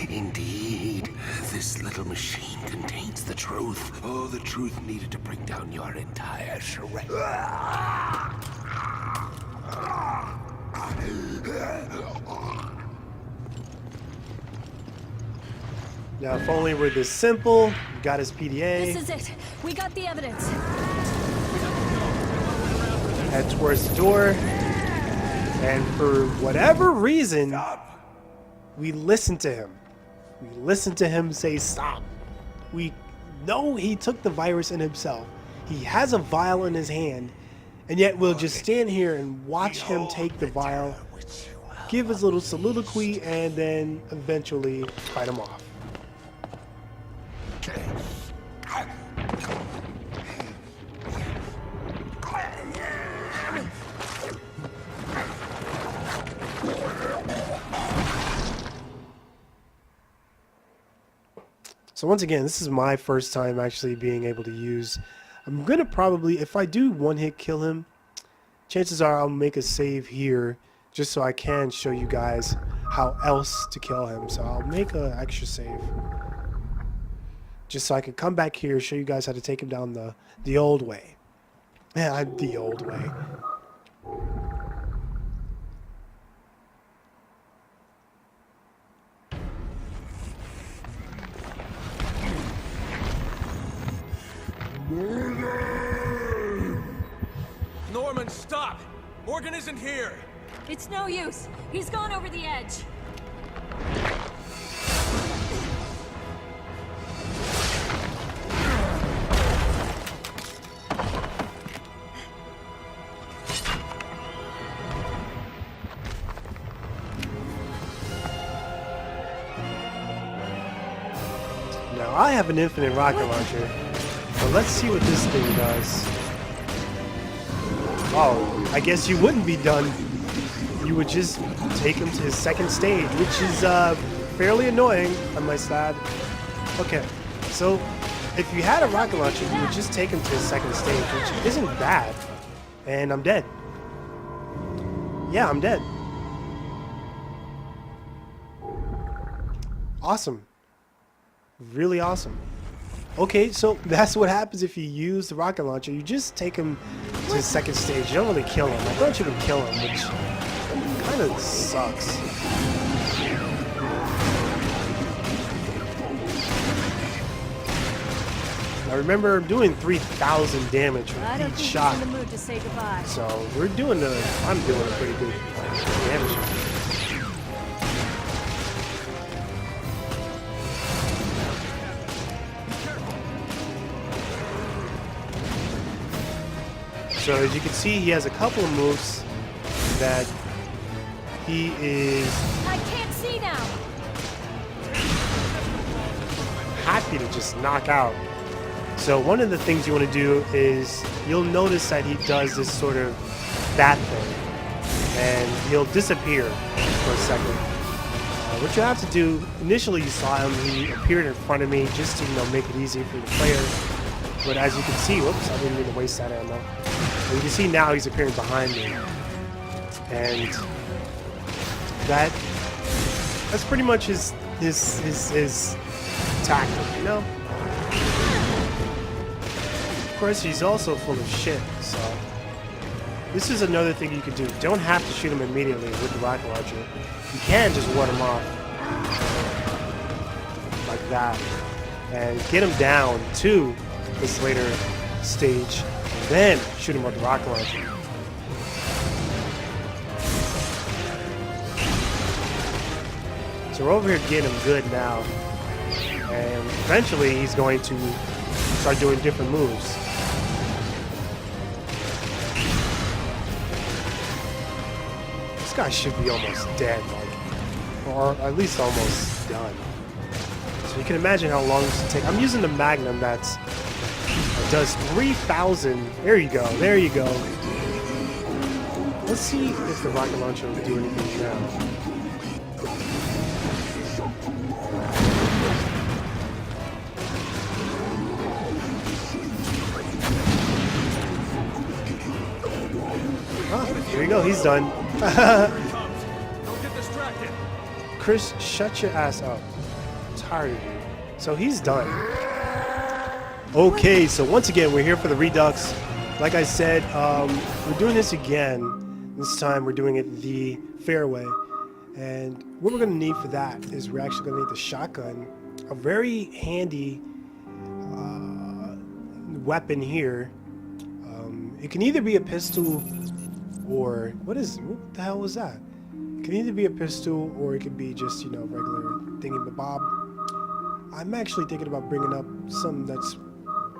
Indeed, this little machine contains the truth. Oh, the truth needed to bring down your entire charade. Now, if only we're this simple, got his PDA. This is it. We got the evidence. Head towards the door. And for whatever reason, we listen to him. We listen to him say stop. We know he took the virus in himself. He has a vial in his hand, and yet we'll just stand here and watch him take the vial, give his little soliloquy, and then eventually fight him off. So once again, this is my first time actually being able to use. I'm gonna probably, if I do one-hit kill him, chances are I'll make a save here just so I can show you guys how else to kill him. So I'll make an extra save just so I can come back here, show you guys how to take him down the old way. Yeah, the old way. Norman, stop! Morgan isn't here! It's no use. He's gone over the edge. Now I have an infinite rocket launcher, but let's see what this thing does. Oh, I guess you wouldn't be done. You would just take him to his second stage, which is fairly annoying, I must add. Okay, so if you had a rocket launcher, you would just take him to his second stage, which isn't bad. And I'm dead. Yeah, I'm dead. Awesome. Really awesome. Okay, so that's what happens if you use the rocket launcher. You just take him to his second stage. You don't really kill him. I thought you could kill him, which kind of sucks. Now remember, I'm doing 3,000 damage with each shot. In the mood to say goodbye. So I'm doing a pretty good damage. So as you can see, he has a couple of moves that he is... I can't see now! happy to just knock out. So one of the things you want to do is you'll notice that he does this sort of bat thing, and he'll disappear for a second. What you have to do, initially you saw him, he appeared in front of me just to make it easy for the player. But as you can see, whoops, I didn't mean to waste that ammo. And you can see now he's appearing behind me. And that's pretty much his tactic, you know? Of course, he's also full of shit, so this is another thing you can do. You don't have to shoot him immediately with the rocket launcher. You can just ward him off like that and get him down to this later stage, and then shoot him with the rocket launcher. So we're over here getting him good now, and eventually he's going to start doing different moves. This guy should be almost dead, like, or at least almost done. So you can imagine how long this will take. I'm using the Magnum that does 3,000. There you go. There you go. Let's see if the rocket launcher will do anything now. Oh, here you go. He's done. Don't get distracted. Chris, shut your ass up. I'm tired of you. So he's done. Okay, so once again, we're here for the Redux. Like I said, we're doing this again. This time we're doing it the fair way. And what we're going to need for that is we're actually going to need the shotgun. A very handy weapon here. It can either be a pistol or... What the hell was that? It can either be a pistol or it could be just, you know, regular thingy-mabob. I'm actually thinking about bringing up something that's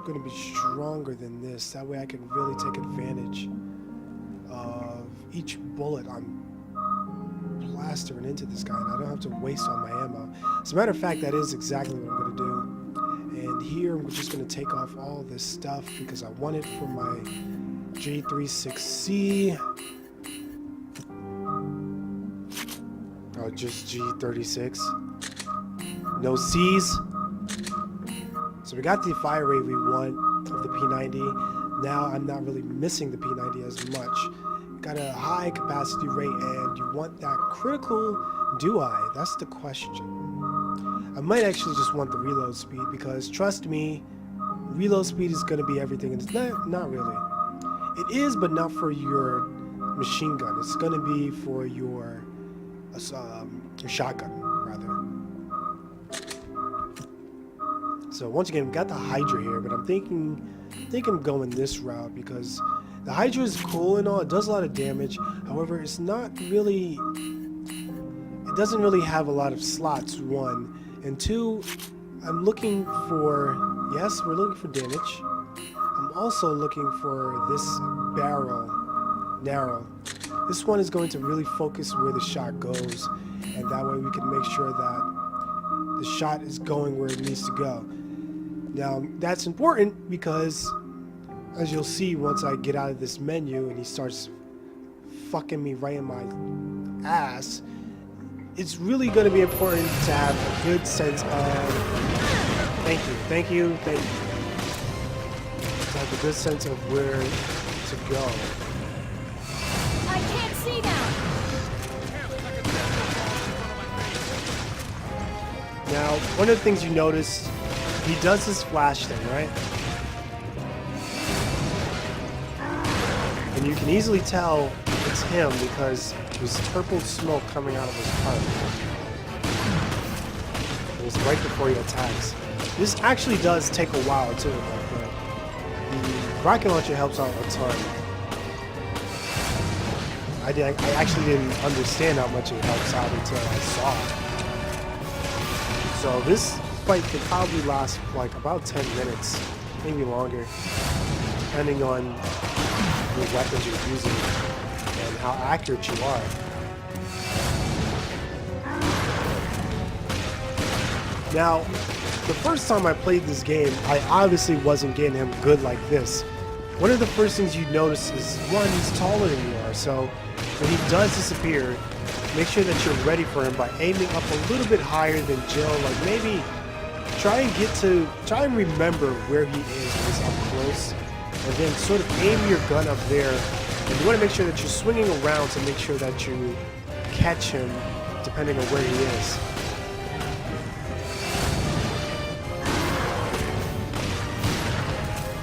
going to be stronger than this. That way I can really take advantage of each bullet I'm blastering into this guy, and I don't have to waste all my ammo. As a matter of fact, that is exactly what I'm going to do. And here I'm just going to take off all this stuff because I want it for my G36C. Oh, just G36. No C's. So we got the fire rate we want of the P90. Now I'm not really missing the P90 as much. Got a high capacity rate, and you want that critical, do I? That's the question. I might actually just want the reload speed because, trust me, reload speed is going to be everything. And it's not really. It is, but not for your machine gun. It's going to be for your shotgun, rather. So once again, we got the Hydra here, but I think I'm going this route because the Hydra is cool and all. It does a lot of damage. However, it's not really... It doesn't really have a lot of slots, one. And two, I'm looking for... Yes, we're looking for damage. I'm also looking for this barrel, narrow. This one is going to really focus where the shot goes, and that way we can make sure that the shot is going where it needs to go. Now, that's important because, as you'll see once I get out of this menu and he starts fucking me right in my ass, it's really going to be important to have a good sense of... Thank you. To have a good sense of where to go. I can't see now. Now, one of the things you notice, he does this flash thing, right? And you can easily tell it's him because there's purple smoke coming out of his heart. It was right before he attacks. This actually does take a while too, but the rocket launcher helps out a ton. I actually didn't understand how much it helps out until I saw it. So this fight could probably last like about 10 minutes, maybe longer, depending on the weapons you're using and how accurate you are. Now, the first time I played this game, I obviously wasn't getting him good like this. One of the first things you notice is, one, he's taller than you are, so when he does disappear, make sure that you're ready for him by aiming up a little bit higher than Jill. Like maybe try and remember where he is when he's up close, and then sort of aim your gun up there. And you want to make sure that you're swinging around to make sure that you catch him depending on where he is.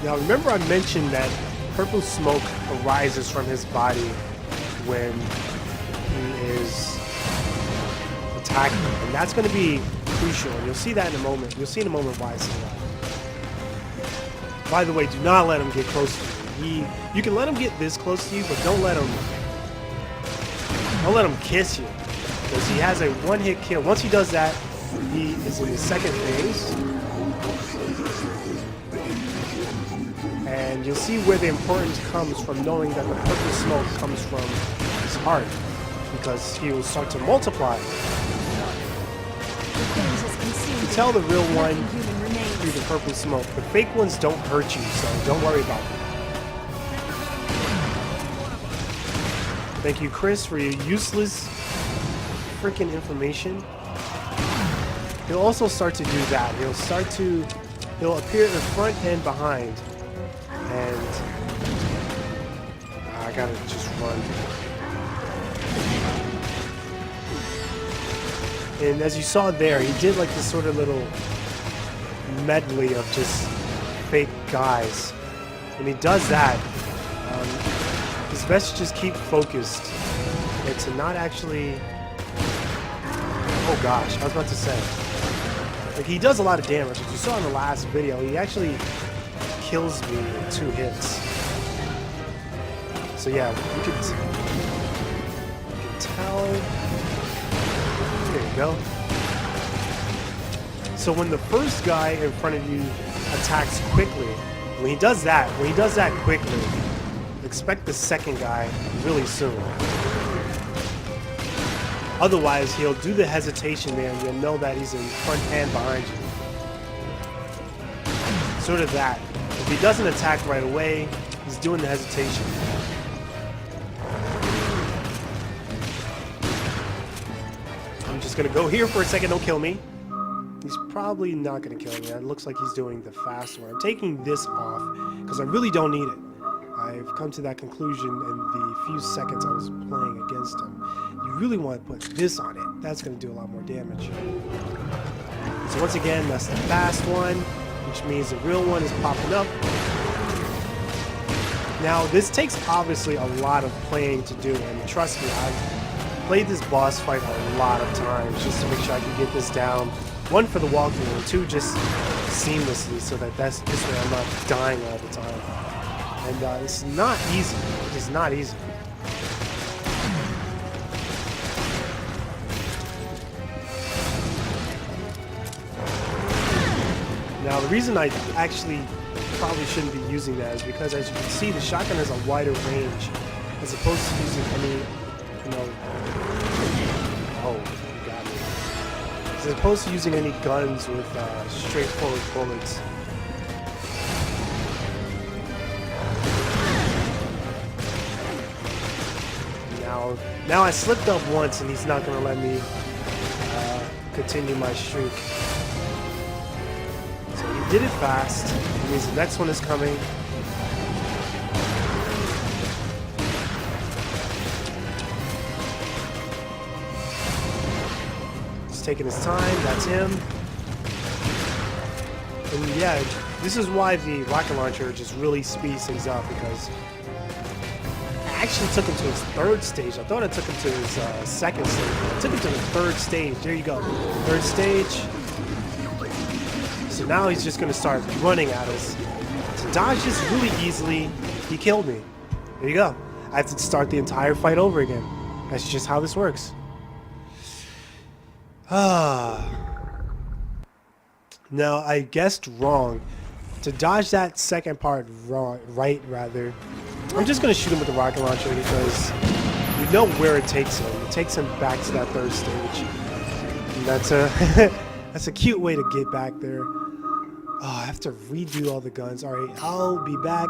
Now remember I mentioned that purple smoke arises from his body when he is attacking, and that's going to be crucial, and you'll see that in a moment. You'll see in a moment why I say that. By the way, do not let him get close to you. You can let him get this close to you, but don't let him kiss you, because he has a one-hit kill. Once he does that, he is in the second phase. And you'll see where the importance comes from knowing that the purple smoke comes from his heart, because he will start to multiply. You can tell the real one through the purple smoke. The fake ones don't hurt you, so don't worry about them. Thank you, Chris, for your useless freaking information. He'll also start to do that. He'll appear in front and behind. And I gotta just run. And as you saw there, he did like this sort of little medley of just fake guys. When he does that, it's best to just keep focused and to not actually... Oh gosh, I was about to say. Like, he does a lot of damage. As you saw in the last video, he actually kills me in 2 hits. So yeah, you can tell. There you go. So when the first guy in front of you attacks quickly, when he does that quickly, expect the second guy really soon. Otherwise, he'll do the hesitation there, and you'll know that he's in front and behind you. Sort of that. If he doesn't attack right away, he's doing the hesitation. I'm just gonna go here for a second, don't kill me. He's probably not gonna kill me. It looks like he's doing the fast one. I'm taking this off because I really don't need it. I've come to that conclusion in the few seconds I was playing against him. You really want to put this on it. That's gonna do a lot more damage. So once again, that's the fast one, which means the real one is popping up. Now, this takes obviously a lot of playing to do, and trust me, I've played this boss fight a lot of times just to make sure I can get this down. 1 for the walkthrough, and 2 just seamlessly, so that this way I'm not dying all the time. And it's not easy. It is not easy. Now, the reason I actually probably shouldn't be using that is because, as you can see, the shotgun has a wider range as opposed to using any, you know... Oh, you got me. As opposed to using any guns with straightforward bullets. Now I slipped up once, and he's not going to let me continue my streak. So he did it fast. It means the next one is coming. He's taking his time. That's him. And yeah, this is why the rocket launcher just really speeds things up, because I actually took him to his 3rd stage. I thought I took him to his 2nd stage. I took him to the 3rd stage. There you go. 3rd stage. So now he's just going to start running at us. To dodge this really easily, he killed me. There you go. I have to start the entire fight over again. That's just how this works. Now, I guessed wrong. To dodge that second part right, I'm just going to shoot him with the rocket launcher because you know where it takes him. It takes him back to that 3rd stage. And That's a cute way to get back there. Oh, I have to redo all the guns. All right, I'll be back.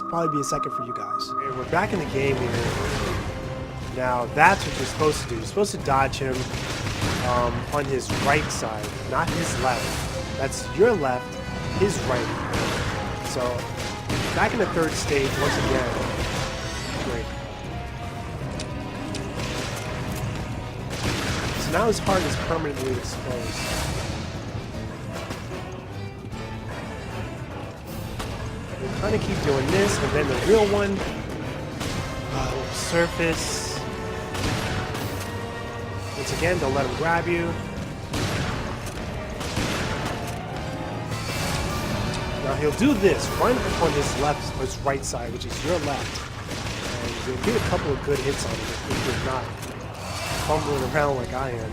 Probably be a second for you guys. Okay, we're back in the game here. Now, that's what you're supposed to do. You're supposed to dodge him on his right side, not his left. That's your left, his right. So, back in the third stage once again. Great. So now his heart is permanently exposed. We'll kind of keep doing this, and then the real one will surface. Once again, don't let him grab you. Now he'll do this right on his left, or his right side, which is your left. And you'll get a couple of good hits on him if you're not fumbling around like I am.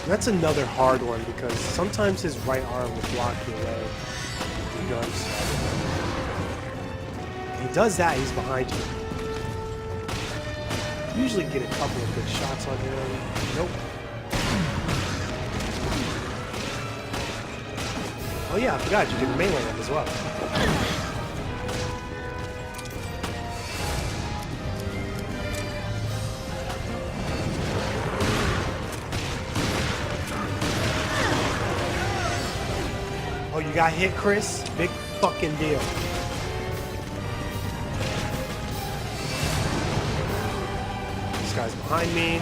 That's another hard one because sometimes his right arm will block your way. He does that, he's behind you. Usually get a couple of good shots on him. Nope. Oh yeah, I forgot you can melee him as well. Oh, you got hit, Chris? Big fucking deal. This guy's behind me.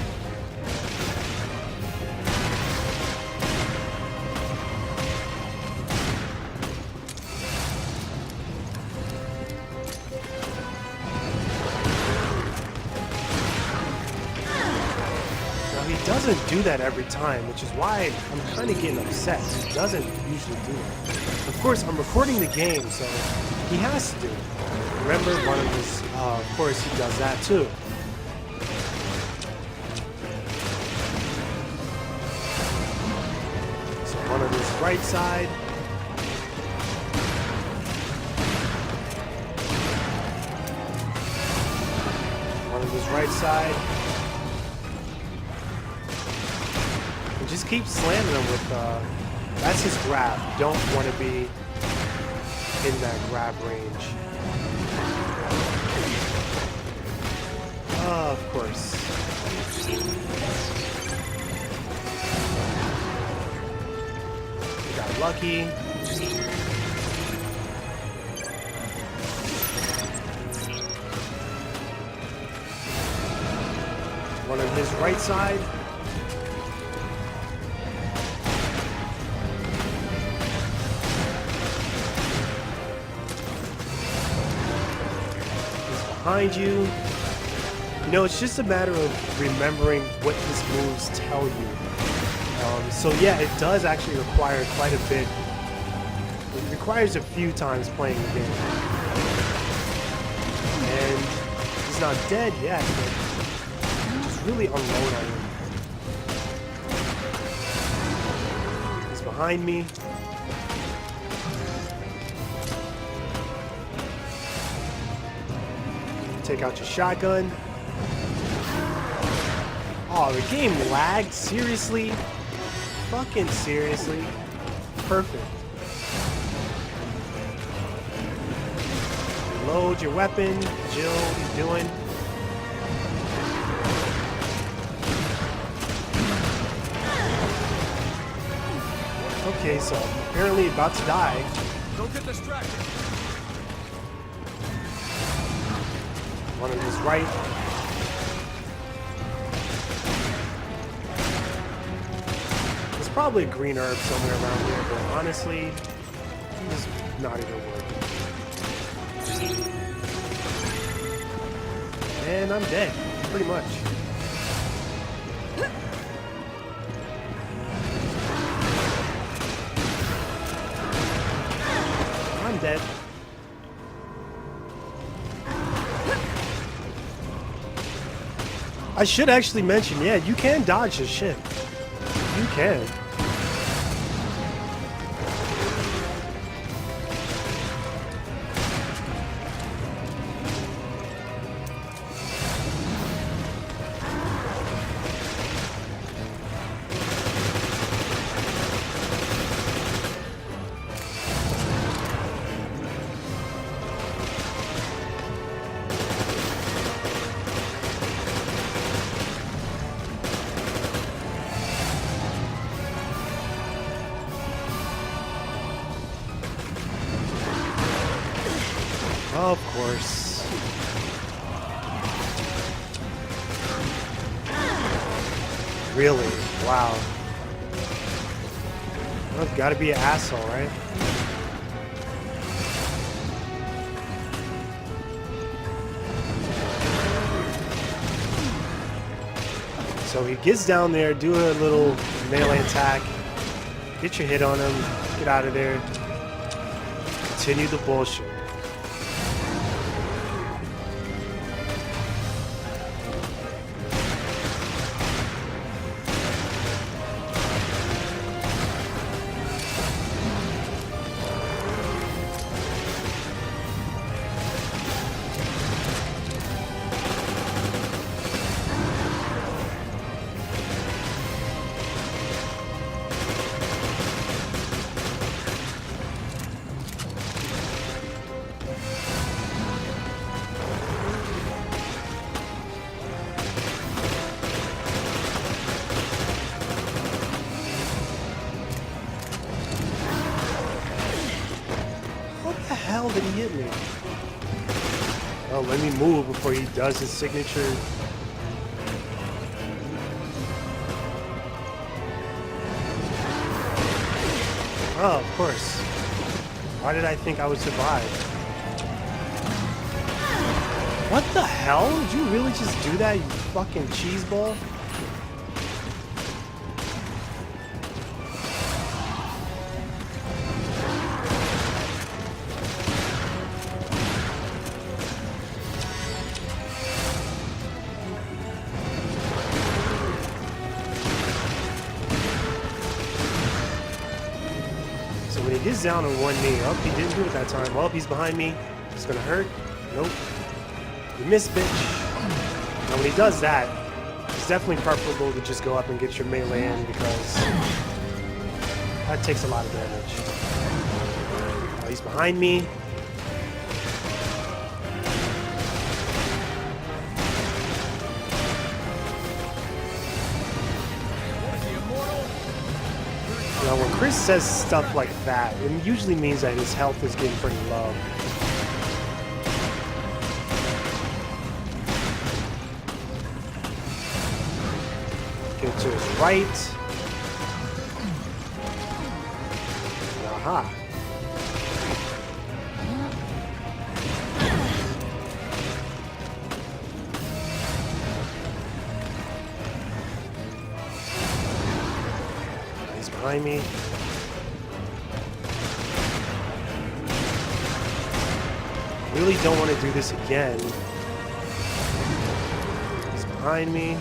Doesn't do that every time, which is why I'm kind of getting upset. He doesn't usually do it. Of course, I'm recording the game, so he has to do it. Remember, one of his, of course, he does that too. So one on his right side. One on his right side. Just keep slamming him with, that's his grab. You don't want to be in that grab range. Of course. We got lucky. One on his right side. Behind you. You know, it's just a matter of remembering what his moves tell you. So yeah, it does actually require quite a bit. It requires a few times playing the game. And he's not dead yet, but just really unload on him. He's behind me. Take out your shotgun. Oh, the game lagged? Seriously? Fucking seriously? Perfect. Load your weapon. Jill, what are you doing? Okay, so I'm apparently about to die. Don't get distracted. One on his right. There's probably a green herb somewhere around here, but honestly, he's not even worth it. And I'm dead, pretty much. I'm dead. I should actually mention, yeah, you can dodge this shit. You can. Of course. Really? Wow. Well, gotta be an asshole, right? So he gets down there, do a little melee attack, get your hit on him, get out of there, continue the bullshit. How did he hit me? Oh, let me move before he does his signature. Oh, of course. Why did I think I would survive? What the hell? Did you really just do that, you fucking cheeseball? He's down on one knee. Oh, he didn't do it that time. Well, he's behind me. It's gonna hurt. Nope. You missed, bitch. Now, when he does that, it's definitely preferable to just go up and get your melee in because that takes a lot of damage. Oh, he's behind me. Now, when Chris says stuff like that, it usually means that his health is getting pretty low. Get to his right. Aha. Behind me. Really don't want to do this again. He's behind me.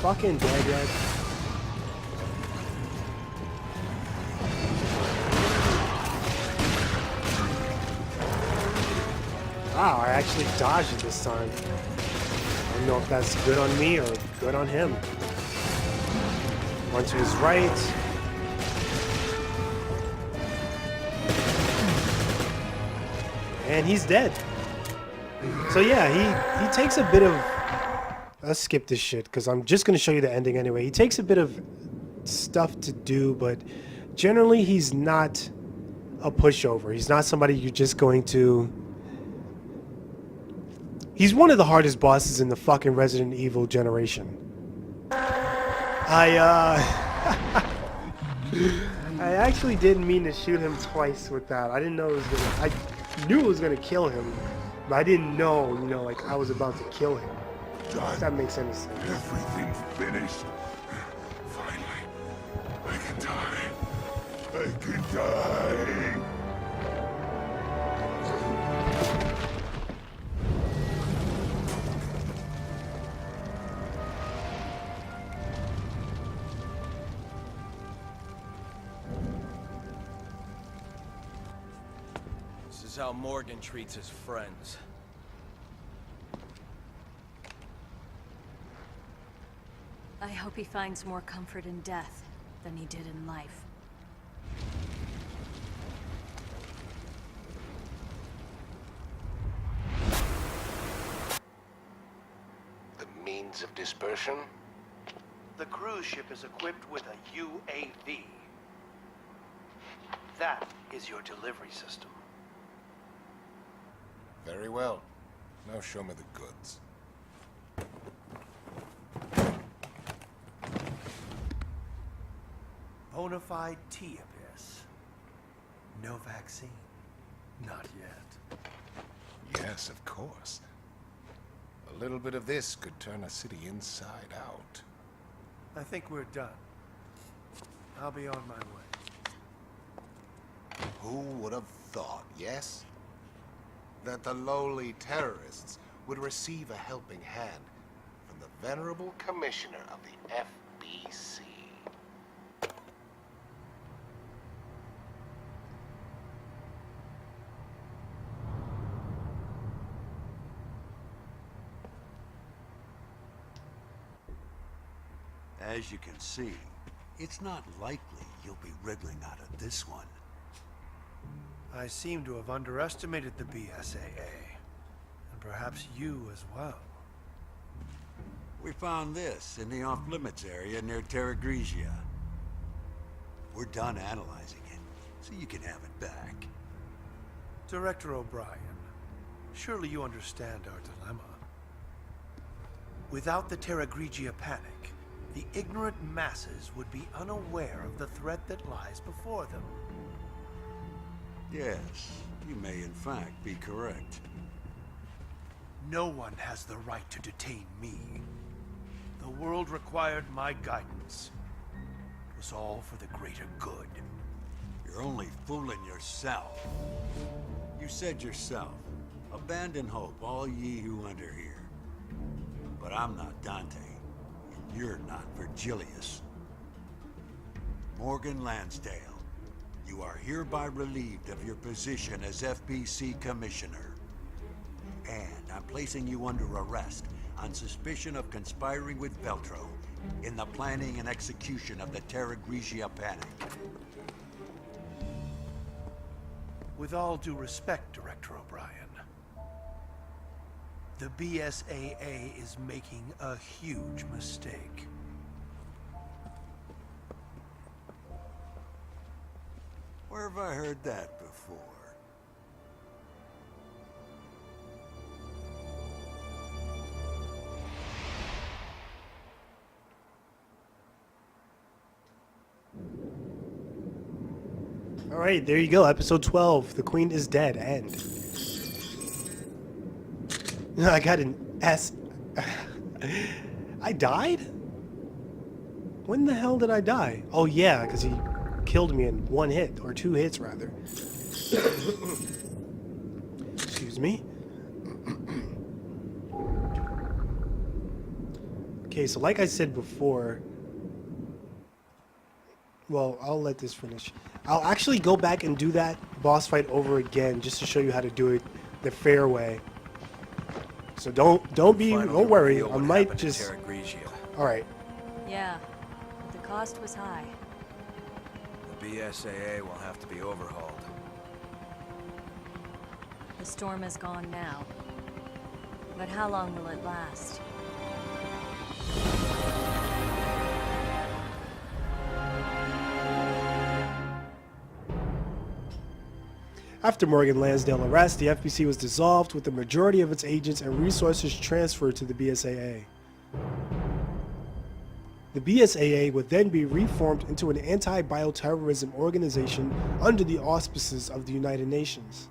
Fucking dead yet. Wow, I actually dodged it this time. I don't know if that's good on me or good on him. One to his right. And he's dead. So yeah, he takes a bit of... Let's skip this shit because I'm just going to show you the ending anyway. He takes a bit of stuff to do, but generally he's not a pushover. He's not somebody you're just going to... He's one of the hardest bosses in the fucking Resident Evil generation. I actually didn't mean to shoot him twice with that. I didn't know it was gonna... I knew it was gonna kill him, but I didn't know, you know, like I was about to kill him. If that makes any sense. Everything's finished. Finally, I can die. I can die. This is how Morgan treats his friends. I hope he finds more comfort in death than he did in life. The means of dispersion? The cruise ship is equipped with a UAV. That is your delivery system. Very well. Now show me the goods. Bonafide T-Abyss. No vaccine. Not yet. Yes, of course. A little bit of this could turn a city inside out. I think we're done. I'll be on my way. Who would have thought, yes? That the lowly terrorists would receive a helping hand from the venerable commissioner of the FBC. As you can see, it's not likely you'll be wriggling out of this one. I seem to have underestimated the BSAA. And perhaps you as well. We found this in the off-limits area near Terra Grigia. We're done analyzing it, so you can have it back. Director O'Brien, surely you understand our dilemma. Without the Terra Grigia panic, the ignorant masses would be unaware of the threat that lies before them. Yes, you may in fact be correct. No one has the right to detain me. The world required my guidance. It was all for the greater good. You're only fooling yourself. You said yourself, abandon hope, all ye who enter here. But I'm not Dante, and you're not Virgilius. Morgan Lansdale, you are hereby relieved of your position as FBC Commissioner. And I'm placing you under arrest on suspicion of conspiring with Veltro in the planning and execution of the Terra Grigia panic. With all due respect, Director O'Brien, the BSAA is making a huge mistake. Where have I heard that before? All right, there you go. Episode 12. The Queen is dead. End. I got an S. I died? When the hell did I die? Oh, yeah, because he killed me in one hit, or 2 hits, rather. Excuse me. Okay, so like I said before... Well, I'll let this finish. I'll actually go back and do that boss fight over again, just to show you how to do it the fair way. So don't worry. I might just. All right. Yeah, but the cost was high. The BSAA will have to be overhauled. The storm is gone now. But how long will it last? After Morgan Lansdale's arrest, the FBC was dissolved, with the majority of its agents and resources transferred to the BSAA. The BSAA would then be reformed into an anti-bioterrorism organization under the auspices of the United Nations.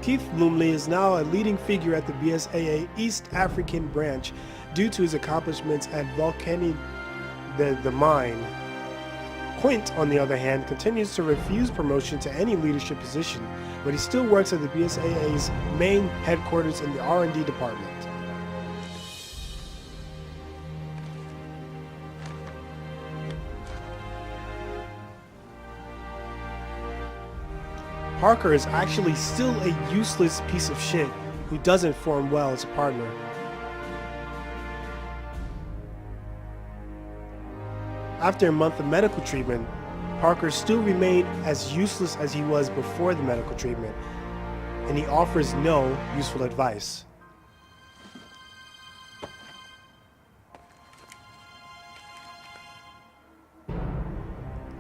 Keith Bloomley is now a leading figure at the BSAA East African branch due to his accomplishments at Volcani, the mine. Quint, on the other hand, continues to refuse promotion to any leadership position, but he still works at the BSAA's main headquarters in the R&D department. Parker is actually still a useless piece of shit who doesn't form well as a partner. After a month of medical treatment, Parker still remained as useless as he was before the medical treatment, and he offers no useful advice.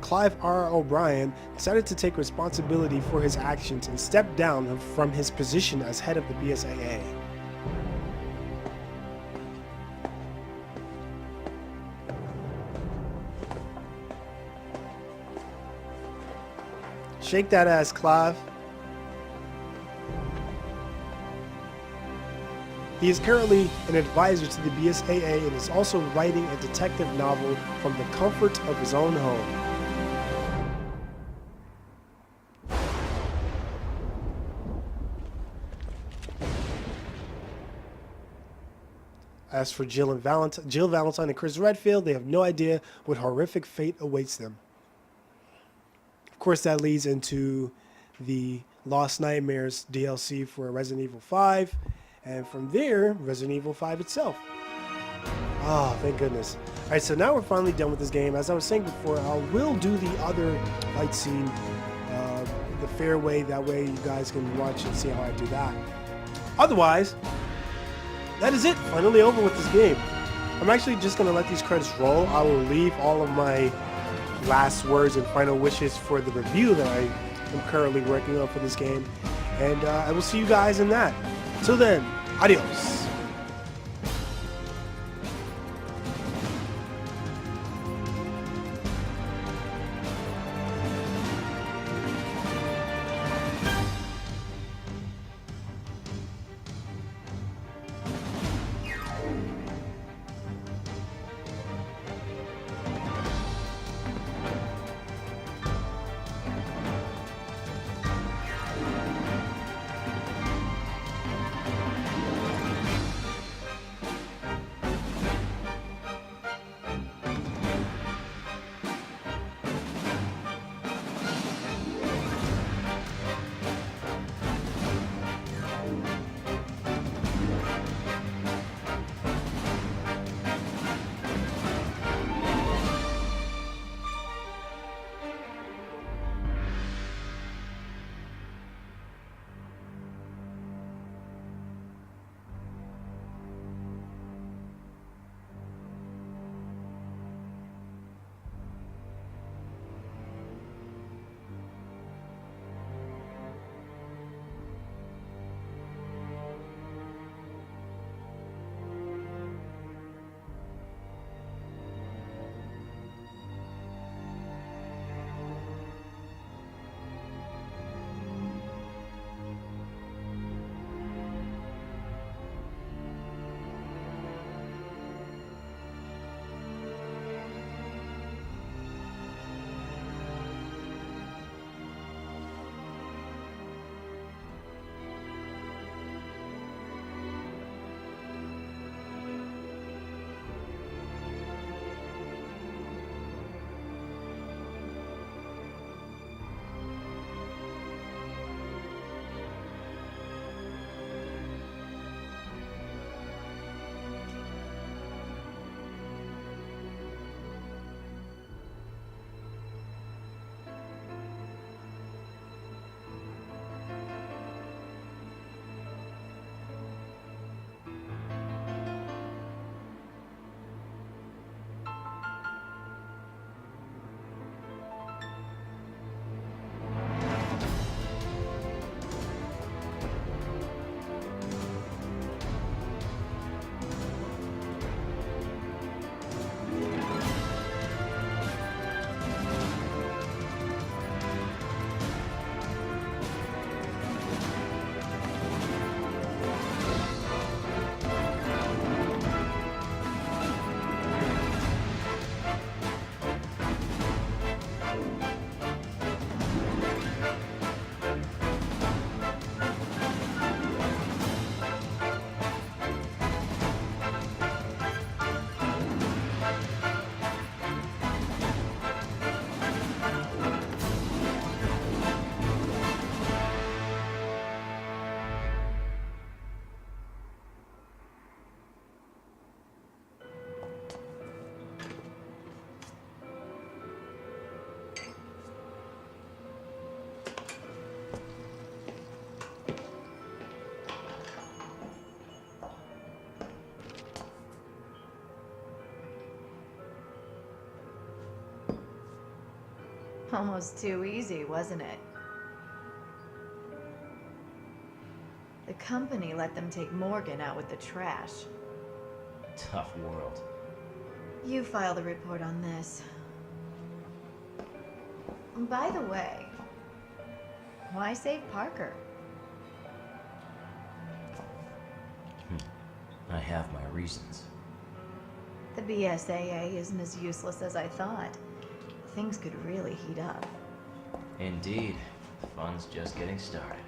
Clive R. O'Brien decided to take responsibility for his actions and stepped down from his position as head of the BSAA. Shake that ass, Clive. He is currently an advisor to the BSAA and is also writing a detective novel from the comfort of his own home. As for Jill Valentine and Chris Redfield, they have no idea what horrific fate awaits them. Of course, that leads into the Lost Nightmares DLC for Resident Evil 5, and from there, Resident Evil 5 itself. Oh, thank goodness. All right, so now we're finally done with this game. As I was saying before, I will do the other fight scene the fair way. That way you guys can watch and see how I do that. Otherwise, that is it. Finally over with this game. I'm actually just going to let these credits roll. I will leave all of my last words and final wishes for the review that I am currently working on for this game. And I will see you guys in that. Till then, adios. Almost too easy, wasn't it? The company let them take Morgan out with the trash. Tough world. You filed a report on this. By the way, why save Parker? I have my reasons. The BSAA isn't as useless as I thought. Things could really heat up. Indeed. The fun's just getting started.